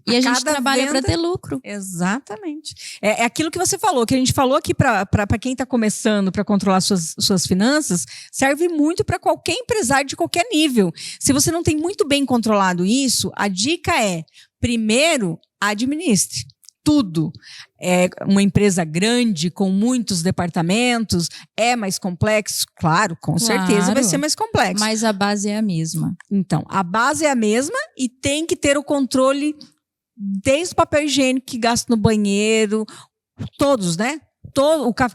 E a gente trabalha para ter lucro. Exatamente. É aquilo que você falou, que a gente falou aqui para quem está começando para controlar suas finanças, serve muito para qualquer empresário de qualquer nível. Se você não tem muito bem controlado isso, a dica é, primeiro, administre. Tudo. É uma empresa grande, com muitos departamentos, é mais complexo? Claro, com certeza vai ser mais complexo. Mas a base é a mesma. Então, a base é a mesma e tem que ter o controle desde o papel higiênico que gasta no banheiro, todos, né?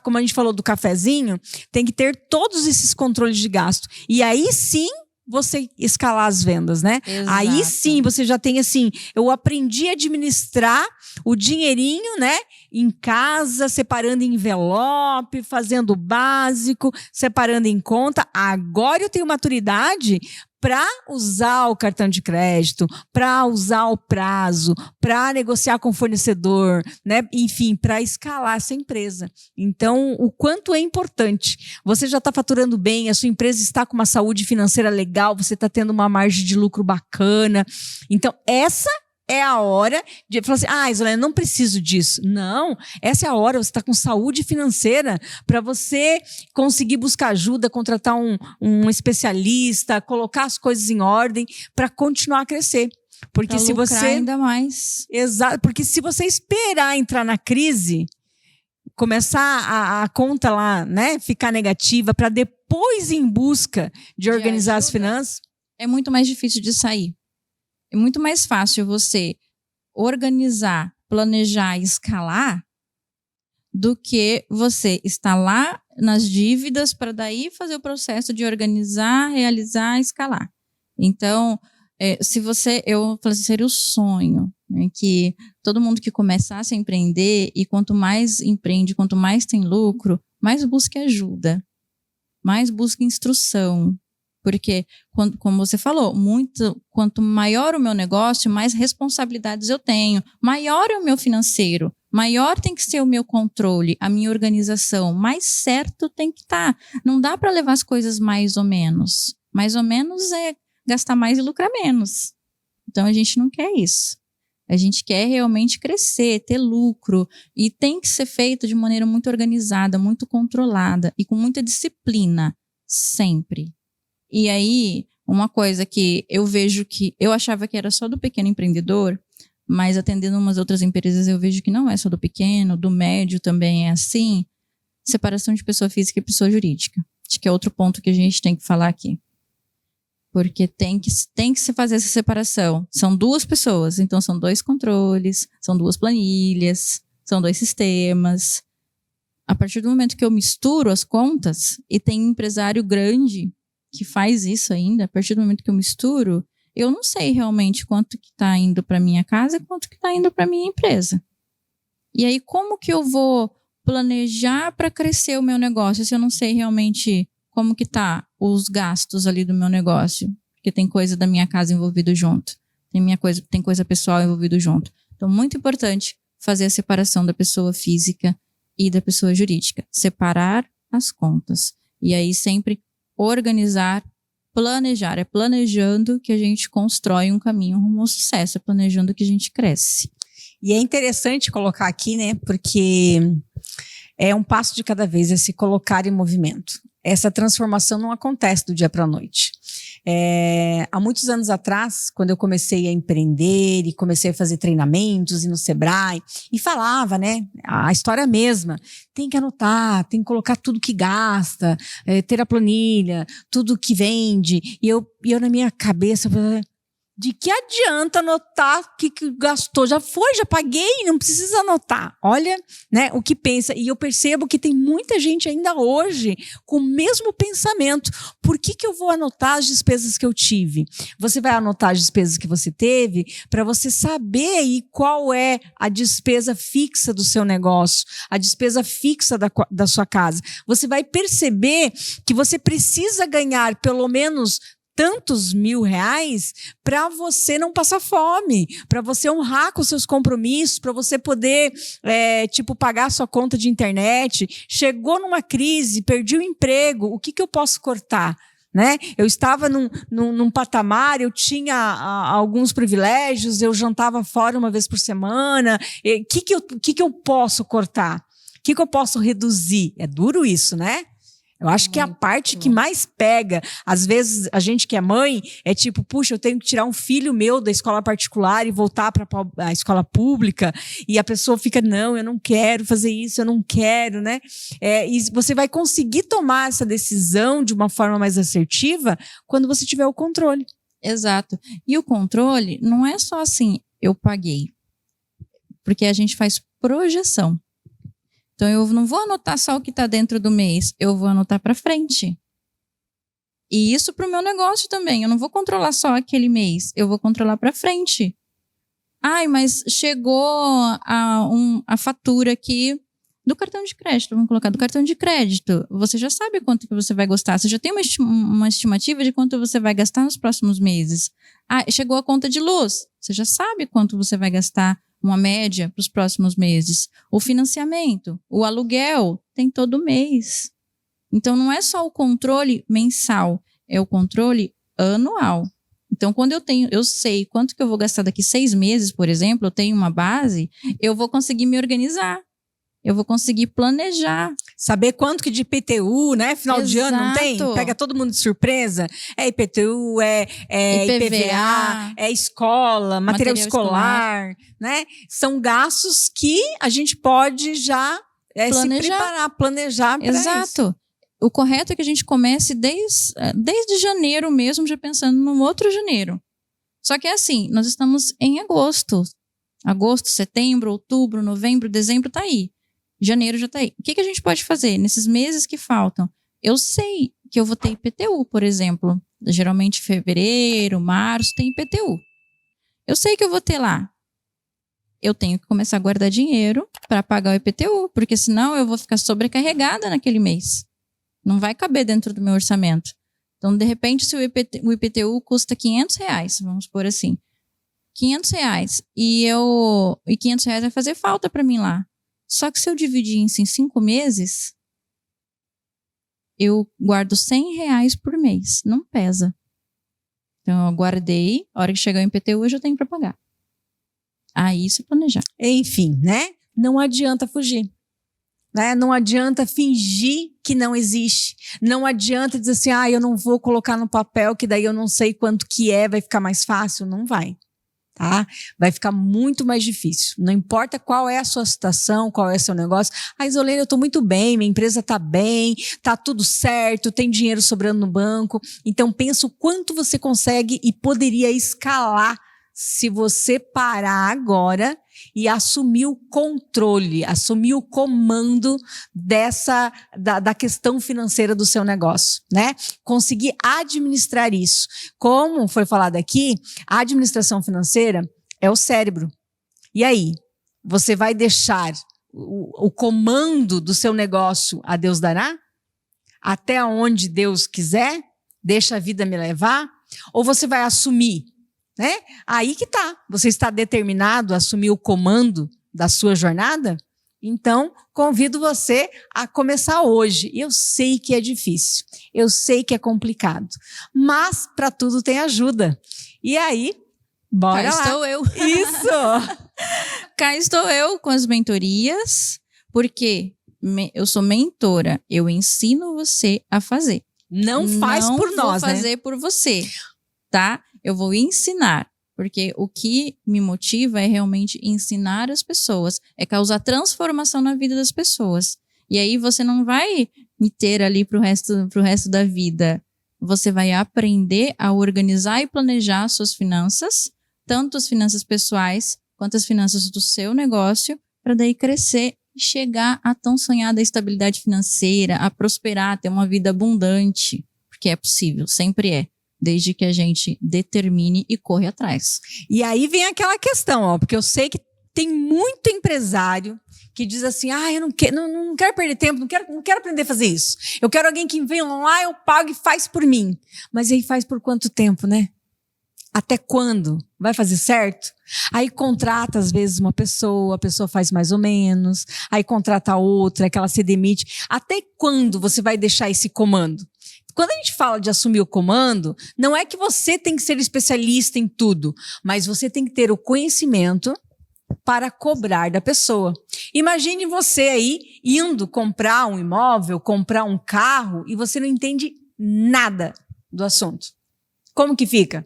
Como a gente falou do cafezinho, tem que ter todos esses controles de gasto. E aí sim, você escalar as vendas, né? Exato. Aí sim, você já tem assim, eu aprendi a administrar o dinheirinho, né? Em casa, separando em envelope, fazendo o básico, separando em conta. Agora eu tenho maturidade para usar o cartão de crédito, para usar o prazo, para negociar com o fornecedor, né? Enfim, para escalar essa empresa. Então, o quanto é importante. Você já está faturando bem, a sua empresa está com uma saúde financeira legal, você está tendo uma margem de lucro bacana. Então, essa é a hora de falar assim, Isolene, não preciso disso. Não, essa é a hora, você está com saúde financeira para você conseguir buscar ajuda, contratar um especialista, colocar as coisas em ordem para continuar a crescer. Porque se você ainda mais. Exato, porque se você esperar entrar na crise, começar a conta lá, né, ficar negativa para depois ir em busca de organizar as finanças, é muito mais difícil de sair. É muito mais fácil você organizar, planejar e escalar do que você estar lá nas dívidas para daí fazer o processo de organizar, realizar, escalar. Então, eu falei assim, seria o sonho, né, que todo mundo que começasse a empreender, e quanto mais empreende, quanto mais tem lucro, mais busque ajuda, mais busque instrução. Porque, como você falou, quanto maior o meu negócio, mais responsabilidades eu tenho. Maior é o meu financeiro, maior tem que ser o meu controle, a minha organização, mais certo tem que estar. Não dá para levar as coisas mais ou menos. Mais ou menos é gastar mais e lucrar menos. Então a gente não quer isso. A gente quer realmente crescer, ter lucro, e tem que ser feito de maneira muito organizada, muito controlada e com muita disciplina, sempre. E aí, uma coisa que eu vejo que eu achava que era só do pequeno empreendedor, mas atendendo umas outras empresas eu vejo que não é só do pequeno, do médio também é assim, separação de pessoa física e pessoa jurídica. Acho que é outro ponto que a gente tem que falar aqui. Porque tem que se fazer essa separação. São duas pessoas, então são 2 controles, são 2 planilhas, são 2 sistemas. A partir do momento que eu misturo as contas, e tem um empresário grande que faz isso ainda, a partir do momento que eu misturo, eu não sei realmente quanto que está indo para minha casa e quanto que está indo para minha empresa. E aí, como que eu vou planejar para crescer o meu negócio se eu não sei realmente como que tá os gastos ali do meu negócio? Porque tem coisa da minha casa envolvido junto. Tem coisa pessoal envolvido junto. Então, muito importante fazer a separação da pessoa física e da pessoa jurídica. Separar as contas. E aí sempre organizar, planejar. É planejando que a gente constrói um caminho rumo ao sucesso. É planejando que a gente cresce. E é interessante colocar aqui, né? Porque é um passo de cada vez, é se colocar em movimento. Essa transformação não acontece do dia para a noite. Há muitos anos atrás, quando eu comecei a empreender e comecei a fazer treinamentos e no Sebrae, e falava, né, a história mesma, tem que anotar, tem que colocar tudo que gasta, ter a planilha, tudo que vende, e eu na minha cabeça, de que adianta anotar o que gastou? Já foi, já paguei, não precisa anotar. Olha, né, o que pensa. E eu percebo que tem muita gente ainda hoje com o mesmo pensamento. Por que eu vou anotar as despesas que eu tive? Você vai anotar as despesas que você teve para você saber aí qual é a despesa fixa do seu negócio, a despesa fixa da sua casa. Você vai perceber que você precisa ganhar pelo menos tantos R$1.000 para você não passar fome, para você honrar com seus compromissos, para você poder, pagar sua conta de internet. Chegou numa crise, perdi o emprego, o que eu posso cortar? Né? Eu estava num patamar, eu tinha alguns privilégios, eu jantava fora uma vez por semana. O que eu posso cortar? O que eu posso reduzir? É duro isso, né? Eu acho que é a parte que mais pega. Às vezes, a gente que é mãe, é tipo, puxa, eu tenho que tirar um filho meu da escola particular e voltar para a escola pública. E a pessoa fica, não, eu não quero fazer isso, eu não quero, né? E você vai conseguir tomar essa decisão de uma forma mais assertiva quando você tiver o controle. Exato. E o controle não é só assim, eu paguei. Porque a gente faz projeção. Então, eu não vou anotar só o que está dentro do mês, eu vou anotar para frente. E isso para o meu negócio também. Eu não vou controlar só aquele mês, eu vou controlar para frente. Ai, mas chegou a fatura aqui do cartão de crédito, vamos colocar, do cartão de crédito. Você já sabe quanto que você vai gastar, você já tem uma estimativa de quanto você vai gastar nos próximos meses. Ah, chegou a conta de luz, você já sabe quanto você vai gastar, uma média para os próximos meses. O financiamento, o aluguel, tem todo mês. Então, não é só o controle mensal, é o controle anual. Então, quando eu sei quanto que eu vou gastar daqui 6 meses, por exemplo, eu tenho uma base, eu vou conseguir me organizar. Eu vou conseguir planejar. Saber quanto que de IPTU, né? Final de ano, não tem? Pega todo mundo de surpresa. É IPTU, IPVA, é escola, material escolar, né? São gastos que a gente pode já se preparar, planejar para isso. Exato. O correto é que a gente comece desde janeiro mesmo, já pensando no outro janeiro. Só que é assim, nós estamos em agosto. Agosto, setembro, outubro, novembro, dezembro, tá aí. Janeiro já está aí. O que a gente pode fazer nesses meses que faltam? Eu sei que eu vou ter IPTU, por exemplo. Geralmente fevereiro, março tem IPTU. Eu sei que eu vou ter lá. Eu tenho que começar a guardar dinheiro para pagar o IPTU, porque senão eu vou ficar sobrecarregada naquele mês. Não vai caber dentro do meu orçamento. Então, de repente, se o IPTU custa R$500, vamos pôr assim, R$500 e R$500 vai fazer falta para mim lá. Só que se eu dividir isso em 5 meses, eu guardo R$100 por mês. Não pesa. Então, eu guardei. A hora que chegar o IPTU, hoje eu tenho para pagar. Aí, isso é planejar. Enfim, né? Não adianta fugir. Né? Não adianta fingir que não existe. Não adianta dizer assim, eu não vou colocar no papel, que daí eu não sei quanto que vai ficar mais fácil. Não vai. Tá? Vai ficar muito mais difícil. Não importa qual é a sua situação, qual é o seu negócio. Isolene, eu estou muito bem, minha empresa está bem, está tudo certo, tem dinheiro sobrando no banco. Então pensa o quanto você consegue e poderia escalar se você parar agora e assumir o controle, assumir o comando da questão financeira do seu negócio, né? Conseguir administrar isso. Como foi falado aqui, a administração financeira é o cérebro. E aí, você vai deixar o comando do seu negócio a Deus dará? Até onde Deus quiser? Deixa a vida me levar? Ou você vai assumir? Né? Aí que tá. Você está determinado a assumir o comando da sua jornada? Então, convido você a começar hoje. Eu sei que é difícil, eu sei que é complicado, mas para tudo tem ajuda. E aí, bora lá. Cá estou eu. Isso! Cá estou eu com as mentorias, porque eu sou mentora, eu ensino você a fazer. Não faz por nós, né? Não vou fazer por você, tá? Eu vou ensinar, porque o que me motiva é realmente ensinar as pessoas, é causar transformação na vida das pessoas. E aí você não vai me ter ali pro resto da vida. Você vai aprender a organizar e planejar suas finanças, tanto as finanças pessoais quanto as finanças do seu negócio, para daí crescer e chegar à tão sonhada estabilidade financeira, a prosperar, ter uma vida abundante, porque é possível, sempre é. Desde que a gente determine e corre atrás. E aí vem aquela questão, porque eu sei que tem muito empresário que diz assim, eu não quero perder tempo, não quero aprender a fazer isso. Eu quero alguém que venha lá, eu pago e faz por mim. Mas aí faz por quanto tempo, né? Até quando? Vai fazer certo? Aí contrata, às vezes, uma pessoa, a pessoa faz mais ou menos, aí contrata outra, que ela se demite. Até quando você vai deixar esse comando? Quando a gente fala de assumir o comando, não é que você tem que ser especialista em tudo, mas você tem que ter o conhecimento para cobrar da pessoa. Imagine você aí indo comprar um imóvel, comprar um carro, e você não entende nada do assunto. Como que fica?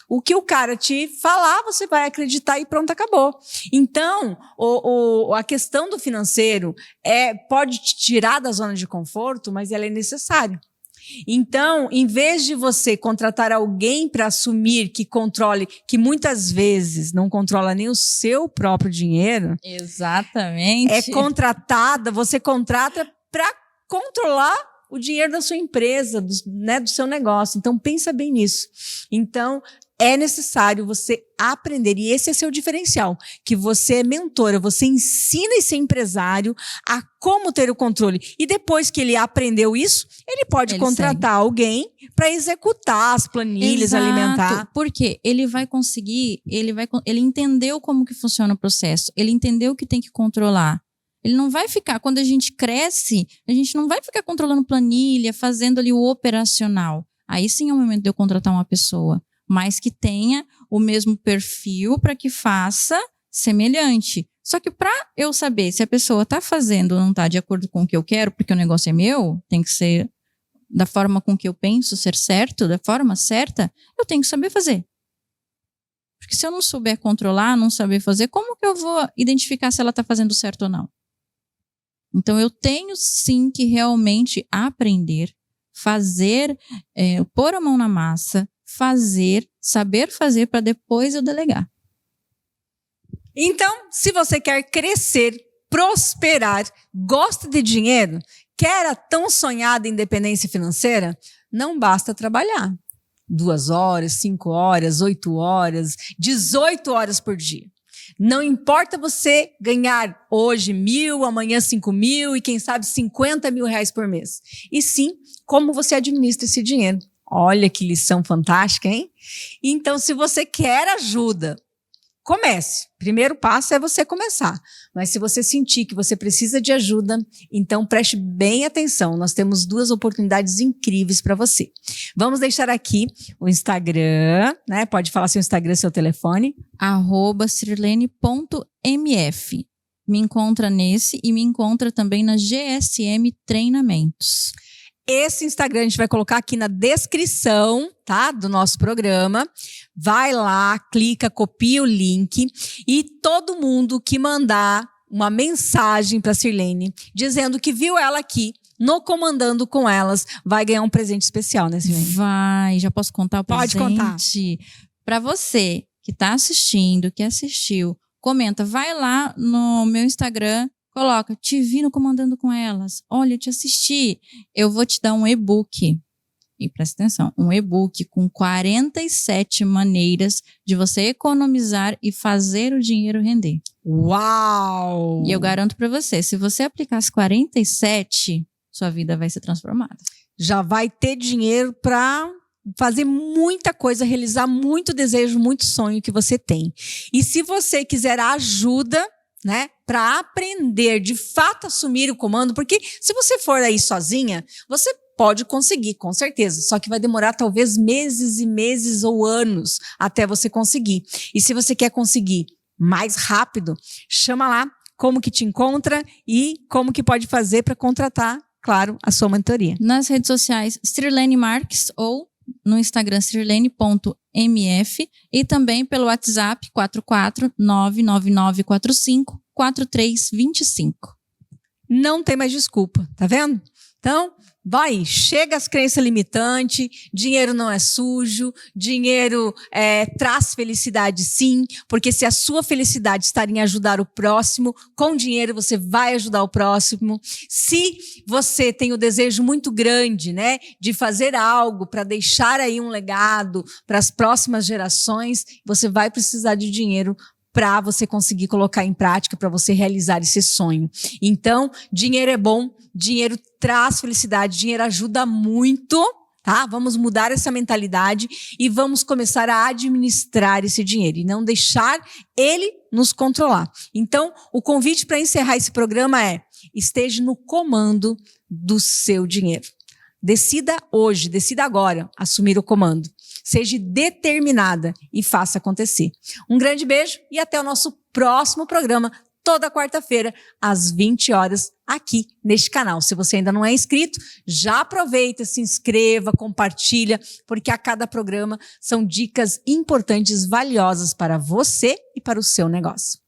O que o cara te falar, você vai acreditar e pronto, acabou. Então, a questão do financeiro pode te tirar da zona de conforto, mas ela é necessária. Então, em vez de você contratar alguém para assumir que controle, que muitas vezes não controla nem o seu próprio dinheiro. Exatamente. Você contrata para controlar o dinheiro da sua empresa, do seu negócio. Então, pensa bem nisso. Então, é necessário você aprender, e esse é seu diferencial, que você é mentora, você ensina esse empresário a como ter o controle. E depois que ele aprendeu isso, ele pode contratar alguém para executar as planilhas, alimentar. Porque ele vai conseguir, ele entendeu como que funciona o processo, ele entendeu que tem que controlar. Ele não vai ficar, quando a gente cresce, a gente não vai ficar controlando planilha, fazendo ali o operacional. Aí sim é o momento de eu contratar uma pessoa, mas que tenha o mesmo perfil para que faça semelhante. Só que para eu saber se a pessoa está fazendo ou não está de acordo com o que eu quero, porque o negócio é meu, tem que ser da forma com que eu penso, ser certo, da forma certa, eu tenho que saber fazer. Porque se eu não souber controlar, não saber fazer, como que eu vou identificar se ela está fazendo certo ou não? Então eu tenho sim que realmente aprender, fazer, pôr a mão na massa, saber fazer para depois eu delegar. Então, se você quer crescer, prosperar, gosta de dinheiro, quer a tão sonhada independência financeira, não basta trabalhar 2 horas, 5 horas, 8 horas, 18 horas por dia. Não importa você ganhar hoje 1.000, amanhã 5.000 e quem sabe 50 mil reais por mês. E sim, como você administra esse dinheiro. Olha que lição fantástica, hein? Então, se você quer ajuda comece. Primeiro passo é você começar. Mas se você sentir que você precisa de ajuda, então preste bem atenção. Nós temos 2 oportunidades incríveis para você. Vamos deixar aqui o Instagram, né? Pode falar seu Instagram, seu telefone. @sirlene.mf. Me encontra nesse e me encontra também na GSM Treinamentos. Esse Instagram a gente vai colocar aqui na descrição, tá? Do nosso programa. Vai lá, clica, copia o link e todo mundo que mandar uma mensagem para a Sirlene dizendo que viu ela aqui no Comandando com Elas, vai ganhar um presente especial, né, Sirlene? Vai, já posso contar o presente? Pode contar. Para você que está assistindo, que assistiu, comenta, vai lá no meu Instagram, coloca, te vi no Comandando com Elas, olha, te assisti, eu vou te dar um e-book. E presta atenção, um e-book com 47 maneiras de você economizar e fazer o dinheiro render. Uau! E eu garanto para você, se você aplicar as 47, sua vida vai ser transformada. Já vai ter dinheiro para fazer muita coisa, realizar muito desejo, muito sonho que você tem. E se você quiser ajuda, né, para aprender, de fato assumir o comando, porque se você for aí sozinha, você pode conseguir, com certeza, só que vai demorar talvez meses e meses ou anos até você conseguir. E se você quer conseguir mais rápido, chama lá como que te encontra e como que pode fazer para contratar, claro, a sua mentoria. Nas redes sociais, Sirlene Marques ou no Instagram, sirlene.mf e também pelo WhatsApp 44999454325. Não tem mais desculpa, tá vendo? Então, vai, chega as crenças limitantes, dinheiro não é sujo, dinheiro traz felicidade sim, porque se a sua felicidade está em ajudar o próximo, com dinheiro você vai ajudar o próximo. Se você tem o desejo muito grande, né, de fazer algo para deixar aí um legado para as próximas gerações, você vai precisar de dinheiro para você conseguir colocar em prática, para você realizar esse sonho. Então, dinheiro é bom, dinheiro traz felicidade, dinheiro ajuda muito, tá? Vamos mudar essa mentalidade e vamos começar a administrar esse dinheiro e não deixar ele nos controlar. Então, o convite para encerrar esse programa é: esteja no comando do seu dinheiro. Decida hoje, decida agora assumir o comando. Seja determinada e faça acontecer. Um grande beijo e até o nosso próximo programa, toda quarta-feira, às 20 horas, aqui neste canal. Se você ainda não é inscrito, já aproveita, se inscreva, compartilha, porque a cada programa são dicas importantes, valiosas para você e para o seu negócio.